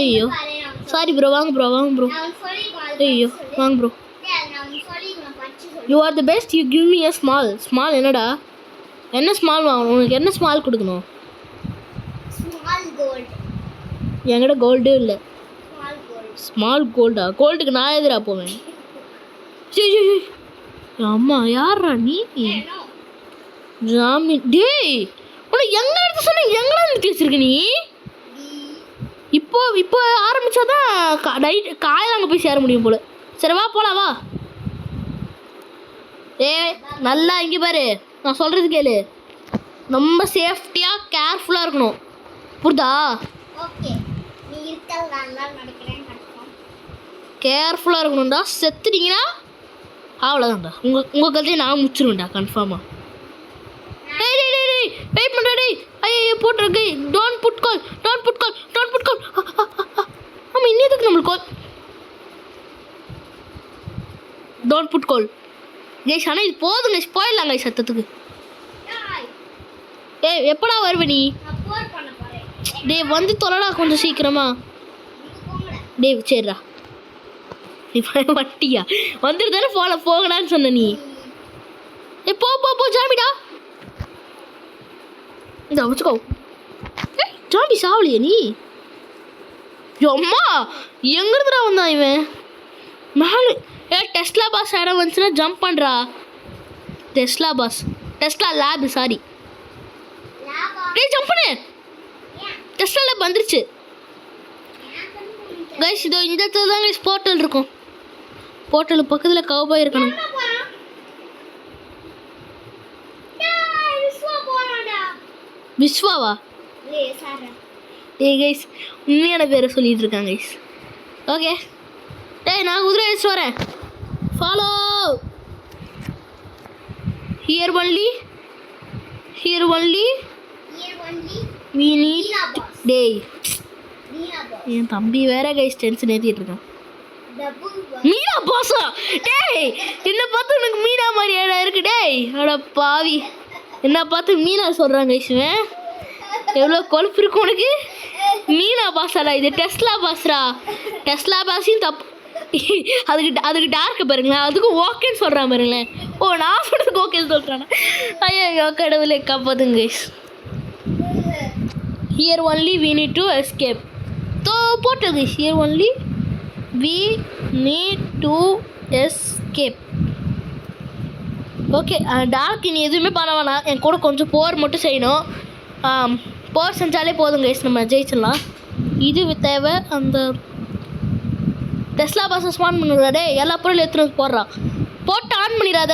ஐயோ சாரி ப்ரோ, வாங்க ப்ரோ. ஐயோ வாங்க bro. You are the best. You give me a small. என்னடா என்ன ஸ்மால் வாங்கணும்? உனக்கு என்ன ஸ்மால் கொடுக்கணும்? என்கிட்ட கோல்டே இல்லை. ஸ்மால் கோல்டுக்கு நான் எதிராக போவேன். சரி அம்மா யாரா நீ? ஜாமீன். டேய் உனக்கு எங்கே எடுத்து சொன்ன? எங்கடா நிறுத்தி வச்சிருக்க நீ? இப்போ ஆரம்பிச்சாதான் காலையில் அங்கே போய் சேர முடியும் போல. சரி வா போலாம் வா. நல்லா இங்கே பாரு, நான் சொல்கிறது கேளு. ரொம்ப சேஃப்டியாக கேர்ஃபுல்லாக இருக்கணும். புரியுதா? ஓகே, நீ இருக்கல நான் நடக்கிறேன் கன்ஃபார்ம். கேர்ஃபுல்லாக இருக்கணும்டா. செத்துட்டீங்கன்னா அவ்வளோதான்டா. உங்கள் கதையை நான் முடிச்சிருவேன்டா கன்ஃபார்மாக. டேய் டேய் டேய் டேய் வெயிட் பண்ணுறா டேய். ஐயோ போட்டுருக்கு. Don't put call. ஆமாம், இன்னத்துக்கு நம்மளுக்கு call. Don't put call guys. ஆனால் இது போதும் கைஸ், போயிடலாம் கைஸ் சத்தத்துக்கு. ஏய் எப்படா வருவ நீ? நான் போர் பண்ண போறேன். டேய் வந்து தொலைடா கொஞ்சம் சீக்கிரமா. டேய் சரிடா, நீ வட்டியா வந்துட்டு தானே போகலான்னு சொன்ன நீ. ஏ போ போ போ ஜாமிடா. இந்த வச்சுக்கோ. ஏய் ஜாமி சாவலியா நீ? அம்மா எங்கிருந்துடா வந்தான் இவன்? மேலே டெஸ்லா பாஸ் இடம் வந்துச்சுன்னா ஜம்ப் பண்ணுறா. Tesla lab sorry. டேய் ஜம்ப் பண்ணு. டெஸ்லா லேப் வந்துருச்சு கைஸ். இதோ இந்த இடத்துல தான் கைஸ் போர்ட்டல் இருக்கும். போர்ட்டல் பக்கத்தில் கவுபாய் இருக்கணும். விஸ்வாவா? டேய் கைஸ் உண்மையான பேரை சொல்லிட்டு இருக்காங்க கைஸ். ஓகே டேய் நான் குதிரை அடிச்சு வரேன். Follow here only we need. டேய் என் தம்பி வேற கைஸ் டென்ஷன் ஏற்றிட்டு இருக்கான். மீனா பாஸா? டேய் என்ன பார்த்து உனக்கு மீனா மாதிரி இடம் இருக்கு. டேய் அட பாவி, என்ன பார்த்து மீனா சொல்கிறாங்க கைஸ். எவ்வளோ கொழுப்பு இருக்கு உனக்கு. மீனா பாஸாடா இது? Tesla Basra. டெஸ்லா பாஸையும் தப்பு. அதுக்கு டார்க்கு பாருங்களேன், அதுக்கும் ஓகேன்னு சொல்கிறான் பாருங்களேன். ஓ நான் சொல்கிறதுக்கு ஓகேன்னு சொல்கிறானா? ஐயோ கடவுளே காப்பாத்துங்க guys. Here only we need to escape. So portal guys, here only we need to escape. Okay dark நீ எதுவுமே பண்ண வேணாம், என் கூட கொஞ்சம் போர் மட்டும் செய்யணும். போர் செஞ்சாலே போதும் கைஸ், நம்ம ஜெயிச்சிடலாம். இது தேவை. அந்த டெஸ்லா பாஸை ஸ்பான் பண்ணிடுறாடே, எல்லா பொருளும் எடுத்துகிட்டு போடுறான். போட்டு ஆன் பண்ணிடாத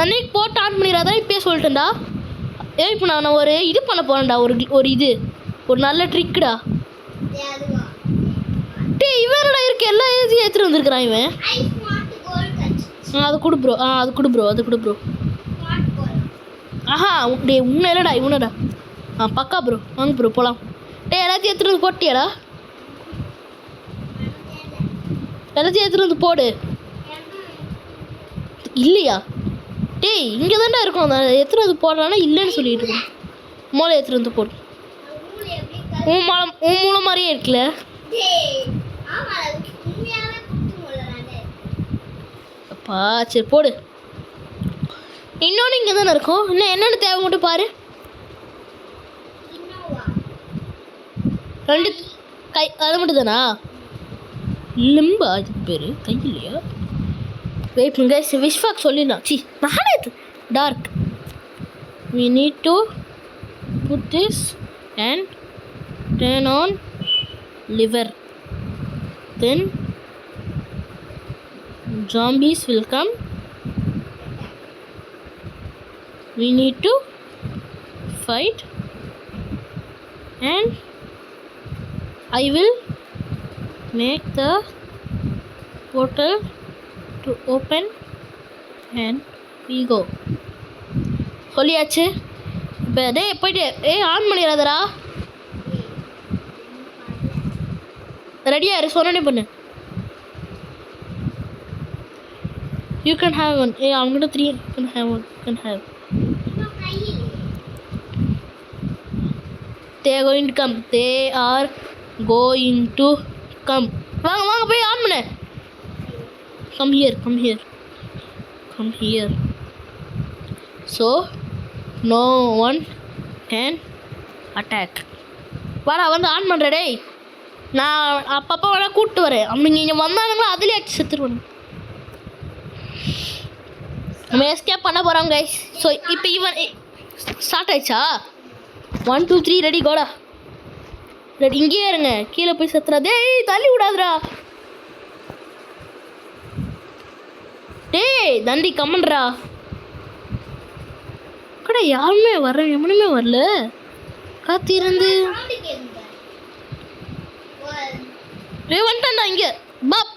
அன்னைக்கு, போட்டு ஆன் பண்ணிடாத இப்பயே சொல்லிட்டேன்டா. இப்போ நான் ஒரு இது பண்ண போகிறேன்டா. ஒரு நல்ல ட்ரிக்குடா. டேய் இவனோட இருக்கு எல்லா ஏஜியும் எடுத்துகிட்டு வந்துருக்குறான் இவன். அது கொடு ப்ரோ. ஆஹா டே உன்னை இல்லைடா இவனடா. பக்கா ப்ரோ, வாங்க ப்ரோ போகலாம். டே எல்லாத்தையும் எடுத்துகிட்டு வந்து போட்டியாடா? எல்லாத்தையும் எடுத்துகிட்டு வந்து போடு. இல்லையா? டேய் இங்கே தான்டா இருக்கும். அந்த எடுத்துகிட்டு வந்து போடலான்னா இல்லைன்னு சொல்லிட்டு இருக்கோம். மூளை எடுத்துகிட்டு வந்து போடு. உன் மூளை மாதிரியே இருக்குல்ல. அப்பா சரி போடு. இன்னொன்று இங்கே தானே இருக்கும். இன்னும் என்னென்ன தேவை மட்டும் பாரு. 2 கை, அது மட்டும் தானா? லிம்பா அது பேர், கை இல்லையா? வெயிட் பண்ணுங்க விஸ்வாக் சொல்லிடலாம். சி நானே dark. we need to put this and turn on liver, then zombies will come. We need to fight and I will make the portal to open and we go. சொல்லியாச்சு. இப்போ டேய் போய்ட்டு on பண்ணிடாதடா. ரெடியாக இரு, சொன்னே பண்ணு. You can have one. I'm gonna 3. You can have one. You can have. They are going to come. They are going to come. வாங்க போய் ஆன் பண்ணு. Come here. So no one can attack. வாடா வந்து on பண்ணுற. டேய் நான் அப்பப்போ வேணா கூப்பிட்டு வரேன். அவங்க இங்கே வந்தானுங்களா அதுலேயே அடிச்சு செத்துருவாங்க. நம்ம எஸ்கேப் பண்ண போகிறோம் கைஸ். ஸோ இப்போ இவன் ஸ்டார்ட் ஆயிடுச்சா? 1 2 3 ரெடி கோடா. ரெடி இங்கேயே இருங்க, கீழே போய் செத்துறா. டேய் தள்ளி விடாதுடா. டேய் தண்டி கம்மன்றா. எங்கடா யாருமே வர எவனுமே வரல காத்திருந்து வந்துட்டான்டா இங்கே பாப்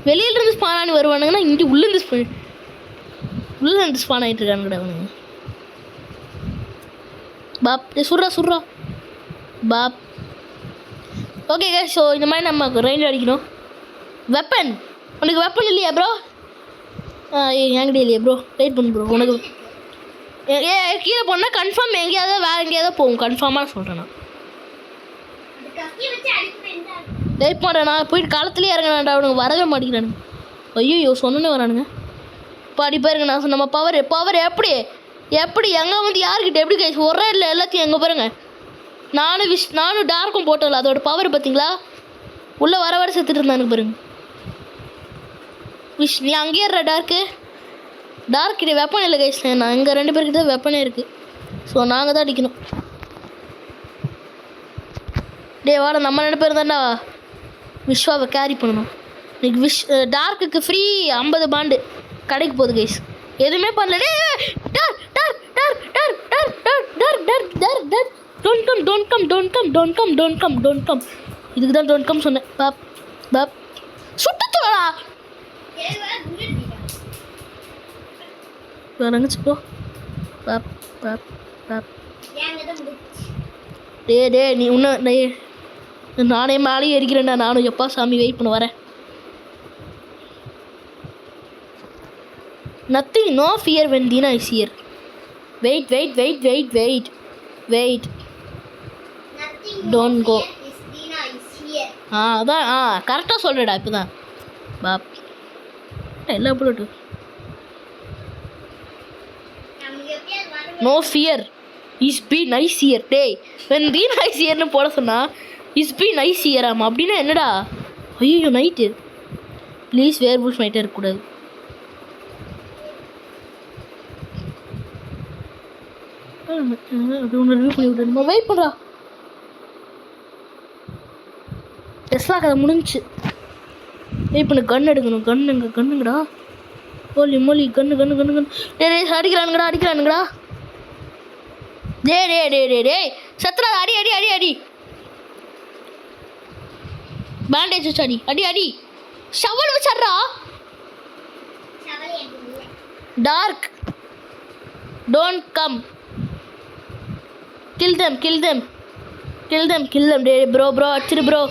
வெளியிலேருந்து ஸ்பான் ஆனி வருவானுங்கன்னா இங்கே உள்ளேருந்து ஸ்பான் ஆகிட்டு இருக்கானுங்கடா அவனுங்க பாப் சுட்றா பாப் ஓகே கைஸ் ஸோ இந்த மாதிரி நம்ம ரேஞ்ச் அடிக்கணும் வெப்பன் உனக்கு வெப்பன் இல்லையா ப்ரோ என்கிட்ட இல்லையா ப்ரோ வெயிட் பண்ணு ப்ரோ உனக்கு கீழே போனால் கன்ஃபார்ம் எங்கேயாவது வேறு எங்கேயாவது போகும் கன்ஃபார்மாக சொல்கிறேன் நான் வெயிட் பண்ணுறேன் நான் போயிட்டு காலத்துலேயே இறங்கினாண்டா அவனுக்கு வரவே மாட்டேங்கிறானுங்க ஐயோ சொன்னே வரானுங்க பாடி பாருங்க நான் நம்ம பவர் எப்படி எங்கே வந்து யாருக்கிட்ட எப்படி கைஸ் ஒரே இல்லை எல்லாத்தையும் எங்கே பாருங்க நானும் டார்க்கும் போட்டல அதோட பவர் பார்த்தீங்களா உள்ளே வர செத்துட்டு இருந்தானுங்க பாருங்க நீ அங்கேயே இருற டார்க் கிட்டே வெப்பன் இல்லை கைஸ் நான் இங்கே 2 பேர்கிட்ட வெப்பனே இருக்குது ஸோ நாங்கள் தான் அடிக்கணும் வாடா நம்ம 2 பேர் தான்டா விஸ்வாவை கேரி பண்ணணும் இன்னைக்கு டார்க்குக்கு ஃப்ரீ 50 பாண்டு கடைக்கு போகுது கைஸ் எதுவுமே பண்ணல டோன்ட் கம் இதுக்கு தான் டோன்ட் கம் சொன்னேன் பாப் சுட்டுத்தோடா வரங்கச்சுப்போ பாப் டே நீ இன்னும் நானே மேலேயும் எரிக்கிறேன்டா நானும் எப்பா சாமி வெயிட் பண்ண வரேன் nothing no fear when Dheena is here wait don't go அதான் கரெக்டாக சொல்கிறடா இப்போ தான் பாப் எல்லாம் போட்டு no fear is be nice year டேய் வென் பி நைஸ் இயர்னு போட சொன்னா இஸ் பி நைஸ் இயர் ஆமாம் அப்படின்னா என்னடா ஐயோ நைட்டு ப்ளீஸ் வேர் புல்ஸ் நைட்டாக இருக்கக்கூடாது அது ஒன்று ரிவ்யூ பண்ணி விட்டுருமா வெயிட் பண்ணுறா டெஸ்லா கதை முடிஞ்சிச்சு வெயிட் பண்ணு கன் எடுக்கணும் கண்ணுங்கடா மொழி கண்ணு டே அடிக்கிறானுங்கடா டே சத்ரா அடி பேண்டேஜ் வச்சு அடி ஷவல் வச்சா dark don't come kill them டே ப்ரோ அடிச்சிரு ப்ரோ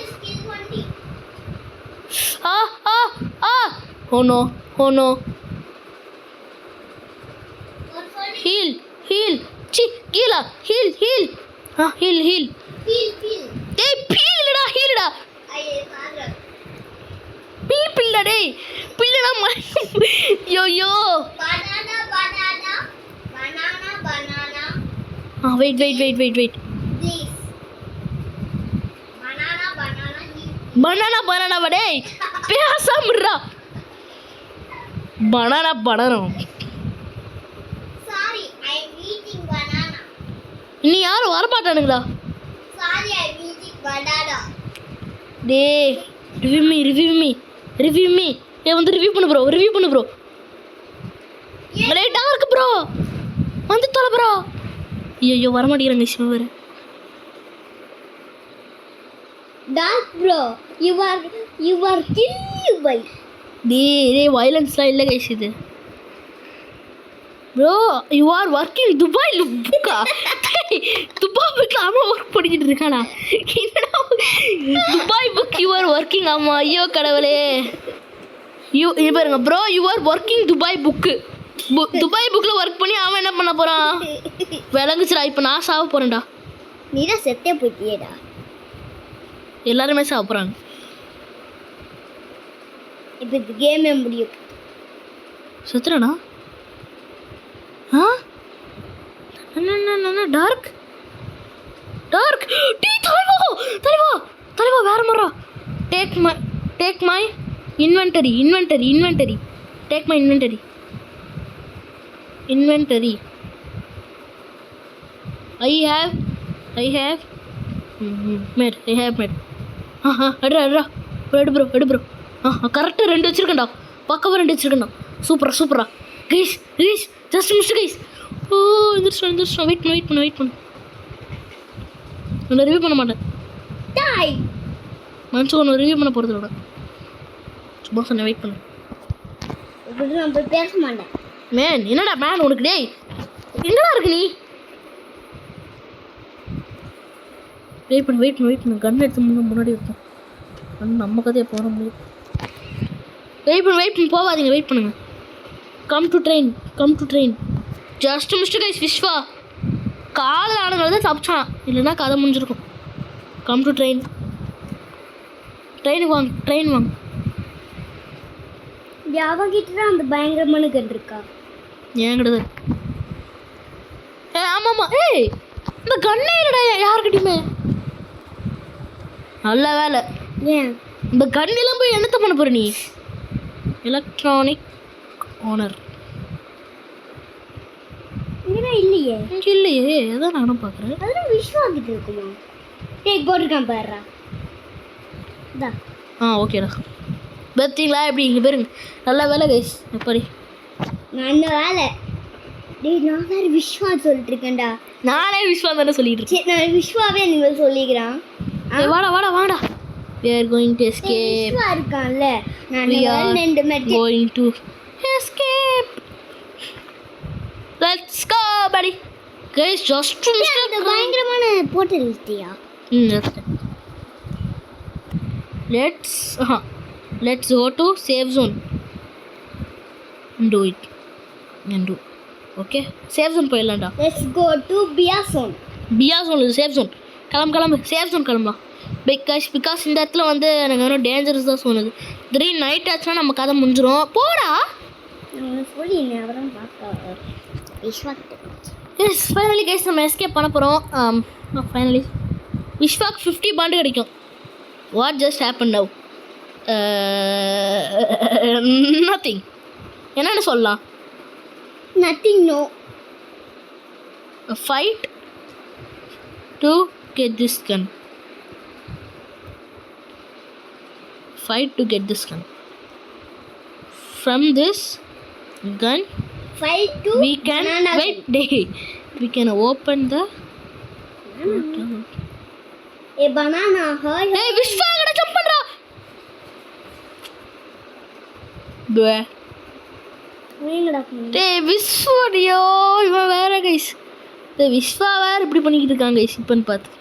oh no heal சி கீழா heal டேய் ஹீல்டா பில்லடா டேய் பில்லடா யோ வெயிட் பனானா டேய் பேசாமடா பனானா இன்னும் யாரும் வரமாட்டானுங்களா டே ரிவ்யூ மீ வந்து ரிவ்யூ பண்ணு ப்ரோ லேட்டாக இருக்கு ப்ரோ வந்து தொலை ப்ரோ ஐயோ வரமாட்டேங்கிறாங்க சிவ வேறு dark bro you are kill by day வயலன்ஸ்லாம் இல்லை கைஸ் இது bro you are working Dubai புக்கா துபாய் புக்கில் ஆமாம் ஒர்க் பண்ணிக்கிட்டு இருக்கானா என்னடா Dubai book you are working ஆமாம் ஐயோ கடவுளே இது பாருங்க bro you are working Dubai புக்கில் ஒர்க் பண்ணி அவன் என்ன பண்ண போகிறான் விளங்குச்சுடா இப்போ நான் சாவ போகிறேன்டா நீ தான் செத்தே போயிட்டியேடா எல்லாருமே சாவ போகிறாங்க இப்போ இந்த கேமே முடியும் செத்துறனா டார்க் டீ தலைவா வேற மரா take my inventory take my inventory I have made அட்ரா எடு ப்ரோ கரெக்டாக 2 வச்சுருக்கேன்டா பக்கமாக 2 வச்சுருக்கேன்டா சூப்பரா கைஸ் ஜஸ்ட் மிஸ்ட் கைஸ் ஓ எந்திரிச்சிட்டோம் வெயிட் பண்ணு நான் ரிவ்யூ பண்ண மாட்டேன் டாய் மனுஷன் ஒன்று ரிவ்யூ பண்ண போகிறது விட சும்மா சொன்னேன் வெயிட் பண்ணு இப்படி நான் போய் பேச மாட்டேன் மேன் என்னடா மேன் உனக்கு டேய் எங்கடா இருக்கு நீ வெயிட் பண்ணு கன் எடுத்து முன்னாடி இருக்கும் கன் நம்ம கதையை போக முடியும் வெயிட் பண்ணு போகாதீங்க வெயிட் பண்ணுங்க come to train just mister guys Viswa காலில் ஆனவங்க தான் தப்பிச்சான் இல்லைன்னா கதை முடிஞ்சிருக்கும் கம் டு ட்ரெயினுக்கு வாங்க அவங்கிட்ட தான் அந்த பயங்கரமான கன் இருக்கா ஏங்கிட்டது ஆமாம்மா ஏய் இந்த கண்ணே இல்லைடா யாருக்கிட்டையுமே நல்ல வேலை ஏன் இந்த கண்ணெல்லாம் போய் என்னத்த பண்ண போகிற நீ எலக்ட்ரானிக் ஓனர் இங்கே இல்லையே இங்கே இல்லையே அதான் நானும் பார்க்குறேன் அதெல்லாம் விஸ்வாகிட்டு இருக்குமா டேய் போட்டிருக்கான் பாருடா இதா ஓகேடா பார்த்தீங்களா எப்படி இங்கே பாருங்க நல்ல வேலை கைஸ் எப்படி நல்ல வேலை டேய் நான் வேறு விஸ்வா சொல்லிட்டு இருக்கேன்டா நானே விஸ்வா தானே சொல்லிட்டு இருக்கேன் சரி நான் விஸ்வாவே நீங்கள் சொல்லிக்கிறான் வாடா we are going to escape Vishwa இருக்கான்ல நான் we are ரெண்டு மெட்டி going to escape let's go buddy guys just to அந்த பயங்கரமான போர்ட்டல் இல்லையா let's go to save zone do it and do okay save zone போயிடலாம்டா let's go to பியா zone safe zone கிளம்பு சேஃப் ஜோன் கிளம்பலாம் because இந்த இடத்துல வந்து எனக்கு வேணும் டேஞ்சரஸ் தான் சொன்னது திடீர்னு நைட் ஆச்சுன்னா நம்ம கதை முடிஞ்சிடும் போடா சொல்லி அப்புறம் பார்க்க விஸ்வா எஸ் ஃபைனலி கைஸ் நம்ம எஸ்கேப் பண்ண போகிறோம் ஃபைனலி விஸ்வாக்கு 50 பாண்டு கிடைக்கும் what just happen now nothing என்னென்னு சொல்லலாம் nothing no fight to get this gun from this gun fight to we can we can open the banana hey vishwa gonna jump பண்றா பே டேய் விஸ்வடியோ இவன் வேற கைஸ் விஸ்வா வேறு இப்படி பண்ணிக்கிட்டு இருக்காங்க கைஸ் இப்போன்னு பார்த்து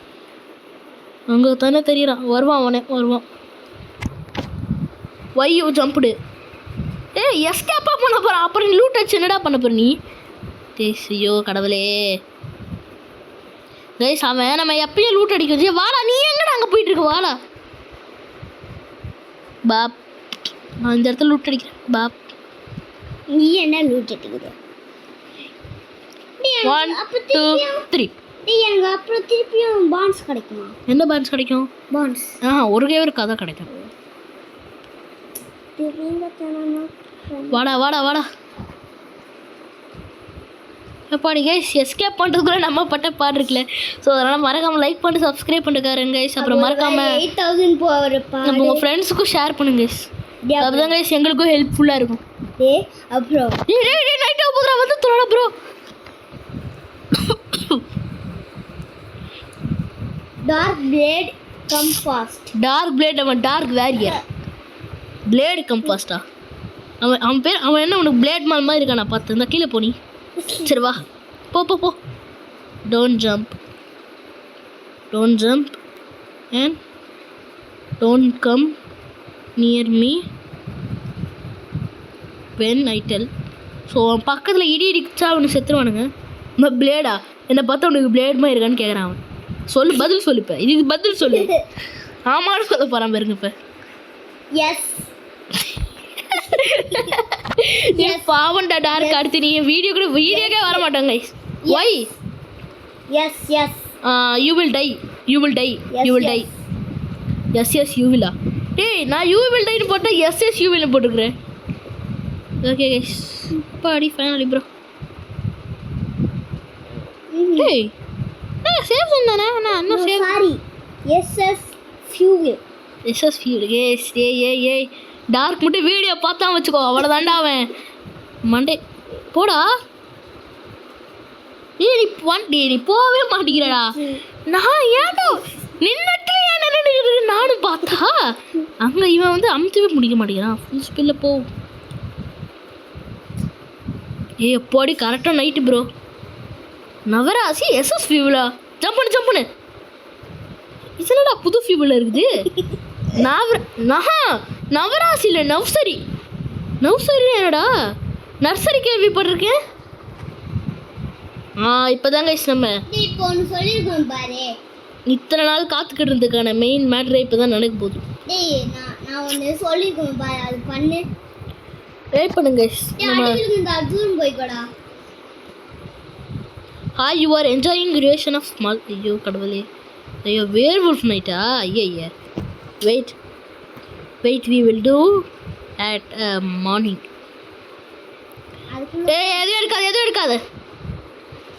அங்கே தானே தெரியறான் வருவான் வையோ ஜம்புடு எஸ்கேப்பா பண்ண போகிறான் அப்புறம் நீ லூட் வச்சு என்னடா பண்ண போகிற நீ ஐயோ கடவுளே கைஸ் அவன் நம்ம எப்பயும் லூட் அடிக்க வாடா நீ எங்கடா அங்கே போயிட்டு இருக்க வாடா பாப் நான் இந்த இடத்துல லூட் அடிக்கிறேன் பாப் நீ என்ன லூட் அடிக்கிற 1 2 3 எனக்கு அப்புறம் திருப்பியும் பான்ஸ் கிடைக்குமா என்ன பான்ஸ் கிடைக்கும் பான்ஸ் ஒருகே ஒரு கதை கிடைக்கும் வாடா எப்பாடி கைஸ் எஸ்கேப் பண்ணுறதுக்குள்ள நம்ம பட்ட பாடு இருக்குல்ல ஸோ அதனால் மறக்காமல் லைக் பண்ணிட்டு சப்ஸ்கிரைப் பண்ணிட்டுக்காருங்க கைஸ் அப்புறம் மறக்காமல் 8000 போகிறப்பா நம்ம உங்கள் ஃப்ரெண்ட்ஸுக்கும் ஷேர் பண்ணுங்க கைஸ் அப்பதான் கைஸ் எங்களுக்கும் ஹெல்ப்ஃபுல்லாக இருக்கும் அப்புறம் நைட் ஆகுதுடா வந்து தோட bro dark blade come fast dark blade அவன் டார்க் வேரியர் பிளேடு கம் ஃபாஸ்டா அவன் பேர் அவன் என்ன உனக்கு பிளேட் மால் மாதிரி இருக்கானா பார்த்து இருந்தா கீழே போனி சரி வா போ don't jump and don't come near me when I tell so அவன் பக்கத்தில் இடிச்சா அவனுக்கு செத்துருவானுங்க பிளேடா என்னை பார்த்தா உனக்கு பிளேட் மாதிரி இருக்கான்னு கேட்குறான் அவன் பதில் சொல்லு இப்போ இதுக்கு பதில் சொல்லு ஆமான்னு சொல்ல போகிறான் பாருங்க இப்போ எஸ் பாவண்டா டார்க் அடுத்து நீ வீடியோக்கே வர மாட்டாங்க why yes you will die yes you வில்லா டேய் நான் யூ வில் டைன்னு போட்டால் எஸ் யூ வில் போட்டுக்கிறேன் ஓகே கைஸ் பாடி ஃபைனலி ப்ரோ டேய் சேஃப் தானே நான் என்ன safe sorry SS fuel yes ஏய் டார்க் மட்டும் வீடியோ பார்த்தா வச்சுக்கோ அவ்வளோதாண்டா அவன் மண்டே போடா நீ போகவே மாட்டேங்கிறடா. நான் ஏடா நின்னுட்டு ஏன் நானும் பார்த்தா அங்கே இவன் வந்து அமுத்தவே முடிக்க மாட்டேங்கிறான். ஃபுல் ஸ்பீடில் போ. எப்போடி கரெக்டாக நைட்டு ப்ரோ. நவராசி எஸ்எஸ் ஃபியூலா. ஜம்ப் பண்ணு. இதனடா புது ஃபியூவில் இருக்குது. நவராசியில் நவ்சரி என்னடா நர்சரி கேள்விப்பட்டிருக்கேன். இப்போதாங்க நம்ம இப்போ ஒன்று சொல்லியிருக்கோம் பாரு. இத்தனை நாள் காத்துக்கிட்டு இருந்ததுக்கான மெயின் மேட்ரே இப்போ தான் நடக்க போகுது. டேய் நான் ஒன்று சொல்லியிருக்கோம் பாரு, அது பண்ணு. வெயிட் பண்ணுங்க. இந்த அர்ஜுன் போய்க்கடா. You are enjoying creation of small. ஐயோ கடவுளே. ஐயோ வேர்வொல்ஃப் நைட்டா. ஐயா wait we will do at morning. எதுவும் எடுக்காது.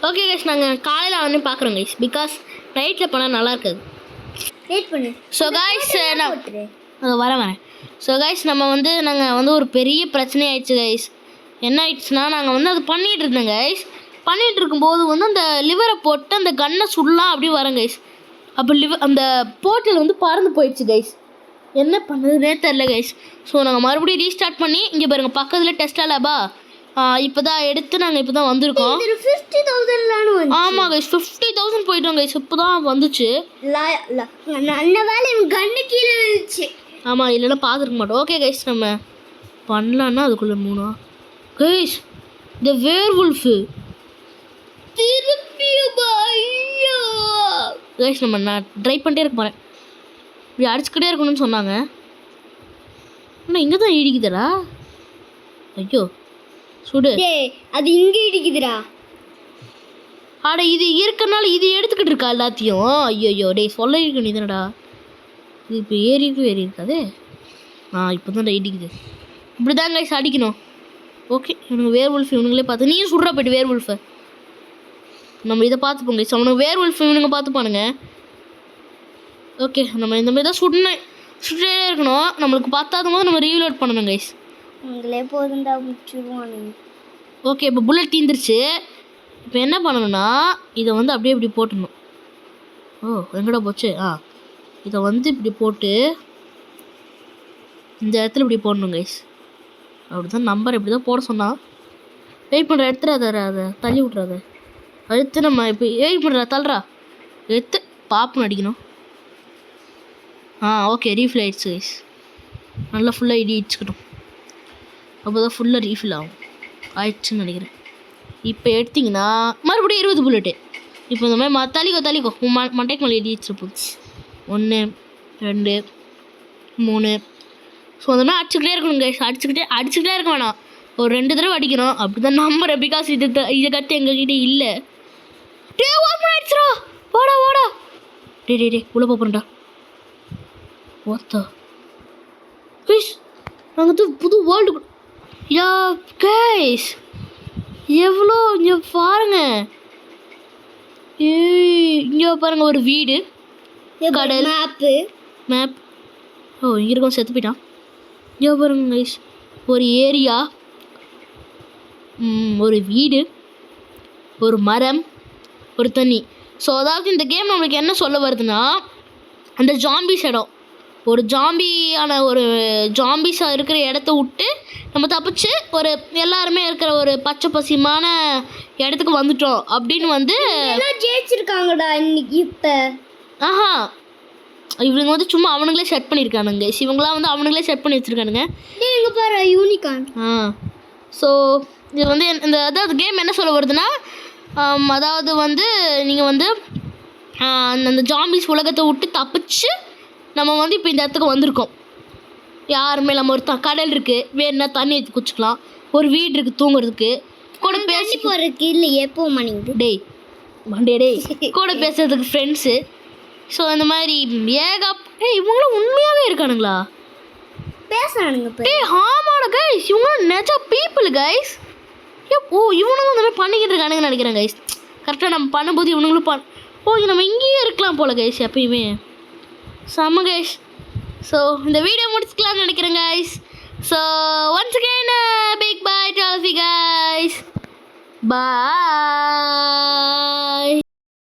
ஓகே கைஸ், நாங்கள் காலையில் வந்து பார்க்குறோம் கைஸ். பிகாஸ் நைட்டில் போனால் நல்லா இருக்காது. வெயிட் பண்ணு. ஸோ கைஸ் நான் வரேன். ஸோ கைஸ் நாங்கள் வந்து ஒரு பெரிய பிரச்சனை ஆயிடுச்சு கைஸ். என்ன ஆயிடுச்சுன்னா, நாங்கள் வந்து அது பண்ணிகிட்டு இருந்தோம் கைஸ். பண்ணிகிட்டு இருக்கும்போது வந்து அந்த லிவரை போட்டு அந்த கன்னை சுடலாம் அப்படி வரோம் கைஸ். அப்போ அந்த போர்ட்டல் வந்து பறந்து போயிடுச்சு கைஸ். என்ன பண்ணுறதுனே தெரில கைஸ். ஸோ நாங்கள் மறுபடியும் ரீஸ்டார்ட் பண்ணி இங்கே பாருங்கள் பக்கத்தில் டெஸ்ட் லேபா இப்போ தான் எடுத்து நாங்கள் இப்போ தான் வந்திருக்கோம். 50,000 ஆமாம் கைஸ், 50,000 போயிட்டோம் கைஸ். இப்போ தான் வந்துச்சு. நல்ல வேலை கண்ணு கீழே இருந்துச்சு. ஆமாம், இல்லைன்னா பார்த்துருக்க மாட்டோம். ஓகே கைஸ், நம்ம பண்ணலான்னா அதுக்குள்ளே 3 கைஸ். இந்த வேர்வுல்ஃபு கைஸ் நான் ட்ரை பண்ணிட்டே இருக்க போகிறேன். இப்படி அடிச்சுக்கிட்டே இருக்கணும்னு சொன்னாங்க. ஆனால் இங்கே தான் இடிக்குதுடா. ஐயோ சுடு. அது இங்கே இடிக்குதுடா. ஆட இது இருக்கனால இது எடுத்துக்கிட்டு இருக்கா எல்லாத்தையும். ஐயோ டேய் சொல்ல இருக்க நீ தானடா. இது இப்போ ஏறி இருக்காதே. இப்போ தான் இடிக்குது. இப்படி தான் கைஸ் அடிக்கணும். ஓகே, இவனுக்கு வேர்வுல்ஃப் இவனுங்களே பார்த்து நீயும் சுடுறா போய்ட்டு வேர்வுல்ஃபை. நம்ம இதை பார்த்துப்போங்க கைஸ். அவனுக்கு வேர்வுல்ஃப் இவனுங்க பார்த்துப்பானுங்க. ஓகே, நம்ம இந்த மாதிரி தான் சுட்டே இருக்கணும். நம்மளுக்கு பத்தாத போது நம்ம ரீலோட் பண்ணணும் கைஸ். உங்களே போதுண்டா முடிச்சுடுவானுங்க. ஓகே, இப்போ புல்லட் தீந்துருச்சு. இப்போ என்ன பண்ணணும்னா இதை வந்து அப்படியே இப்படி போட்டுடணும். எங்கடா போச்சு? இதை வந்து இப்படி போட்டு இந்த இடத்துல இப்படி போடணும் கைஸ். அப்படி தான் நம்பர் இப்படி தான் போட சொன்னால். வெயிட் பண்ணுற எடுத்துடாத, அதை தள்ளி விட்றாத. அடுத்து நம்ம இப்போ வெயிட் பண்ணுறா தள்ளுறா எடுத்து பாப்புன்னு அடிக்கணும். ஓகே, ரீஃபில் ஆகிடுச்சு கைஸ். நல்லா ஃபுல்லாக இடிச்சுக்கிட்டோம். அப்போ தான் ஃபுல்லாக ரீஃபில் ஆயிடுச்சுன்னு நினைக்கிறேன். இப்போ எடுத்திங்கன்னா மறுபடியும் 20 புல்லட்டு. இப்போ இந்த மாதிரி தள்ளிக்கோ மண்டைக்கு மேலே இடிச்சிட்டு போச்சு. 1 2 3. ஸோ அந்த மாதிரி அடிச்சுக்கிட்டே இருக்கணும் கைஸ். அடிச்சுக்கிட்டே இருக்க வேணாம். ஒரு 2 தடவை அடிக்கணும். அப்படி தான் நம்புற. பிகாஸ் இதை கற்று எங்ககிட்ட இல்லை. ஓப்பன் ஆயிடுச்சுடா. வாடா டே உள்ள போகிறேன்டா. ஓத்தா கைஸ், நாங்கள் புது வேர்ல்டு. கைஸ் எவ்வளோ இங்கே பாருங்க. இங்கே பாருங்க, ஒரு வீடு, கடல், மேப். இங்கே இருக்கோம், செத்து போயிட்டான். இங்கே பாருங்க கைஸ், ஒரு ஏரியா, ஒரு வீடு, ஒரு மரம், ஒரு தண்ணி. ஸோ அதாவது இந்த கேம் நம்மளுக்கு என்ன சொல்ல வருதுன்னா, அந்த ஜாம்பிஸ் இடம், ஒரு ஜாம்பிஸாக இருக்கிற இடத்த விட்டு நம்ம தப்பிச்சு ஒரு எல்லாருமே இருக்கிற ஒரு பச்சை பசிமான இடத்துக்கு வந்துட்டோம் அப்படின்னு வந்து ஜெயிச்சிருக்காங்கடா இன்னைக்கு. இப்போ இவங்க வந்து சும்மா அவனுங்களே செட் பண்ணியிருக்கானுங்க. இவங்களாம் வந்து அவனுங்களே செட் பண்ணி வச்சுருக்கானுங்க. இங்கே பாரு யூனிகார்ன். ஸோ இது வந்து அதாவது கேம் என்ன சொல்ல வருதுன்னா, அதாவது வந்து நீங்கள் வந்து அந்த ஜாம்பிஸ் உலகத்தை விட்டு தப்பிச்சு நம்ம வந்து இப்போ இந்த இடத்துக்கு வந்திருக்கோம். யாருமே நம்ம ஒரு கடல் இருக்குது, வேணுன்னா தண்ணி எடுத்து குடிச்சிக்கலாம். ஒரு வீடு இருக்குது தூங்குறதுக்கு, கூட பேசி போகிறதுக்கு இல்லை எப்போ மணிக்கு டேய் கூட பேசுறதுக்கு ஃப்ரெண்ட்ஸு. ஸோ அந்த மாதிரி இவங்களும் உண்மையாகவே இருக்கானுங்களா? பேசுறானுங்க. ஆமாடா கைஸ், இவங்களும் நெஜா பீப்புள் கைஸ். இவனுங்களும் இந்த மாதிரி பண்ணிக்கிட்டு இருக்கானுங்கன்னு நினைக்கிறேன் கைஸ். கரெக்டாக நம்ம பண்ணும்போது இவனுங்களும் நம்ம இங்கேயே இருக்கலாம் போல கைஸ் எப்பயுமே. செம்ம கைஸ். ஸோ இந்த வீடியோ முடிச்சுக்கலாம்னு நினைக்கிறேன் guys. So once again big bye to all of you guys. Bye.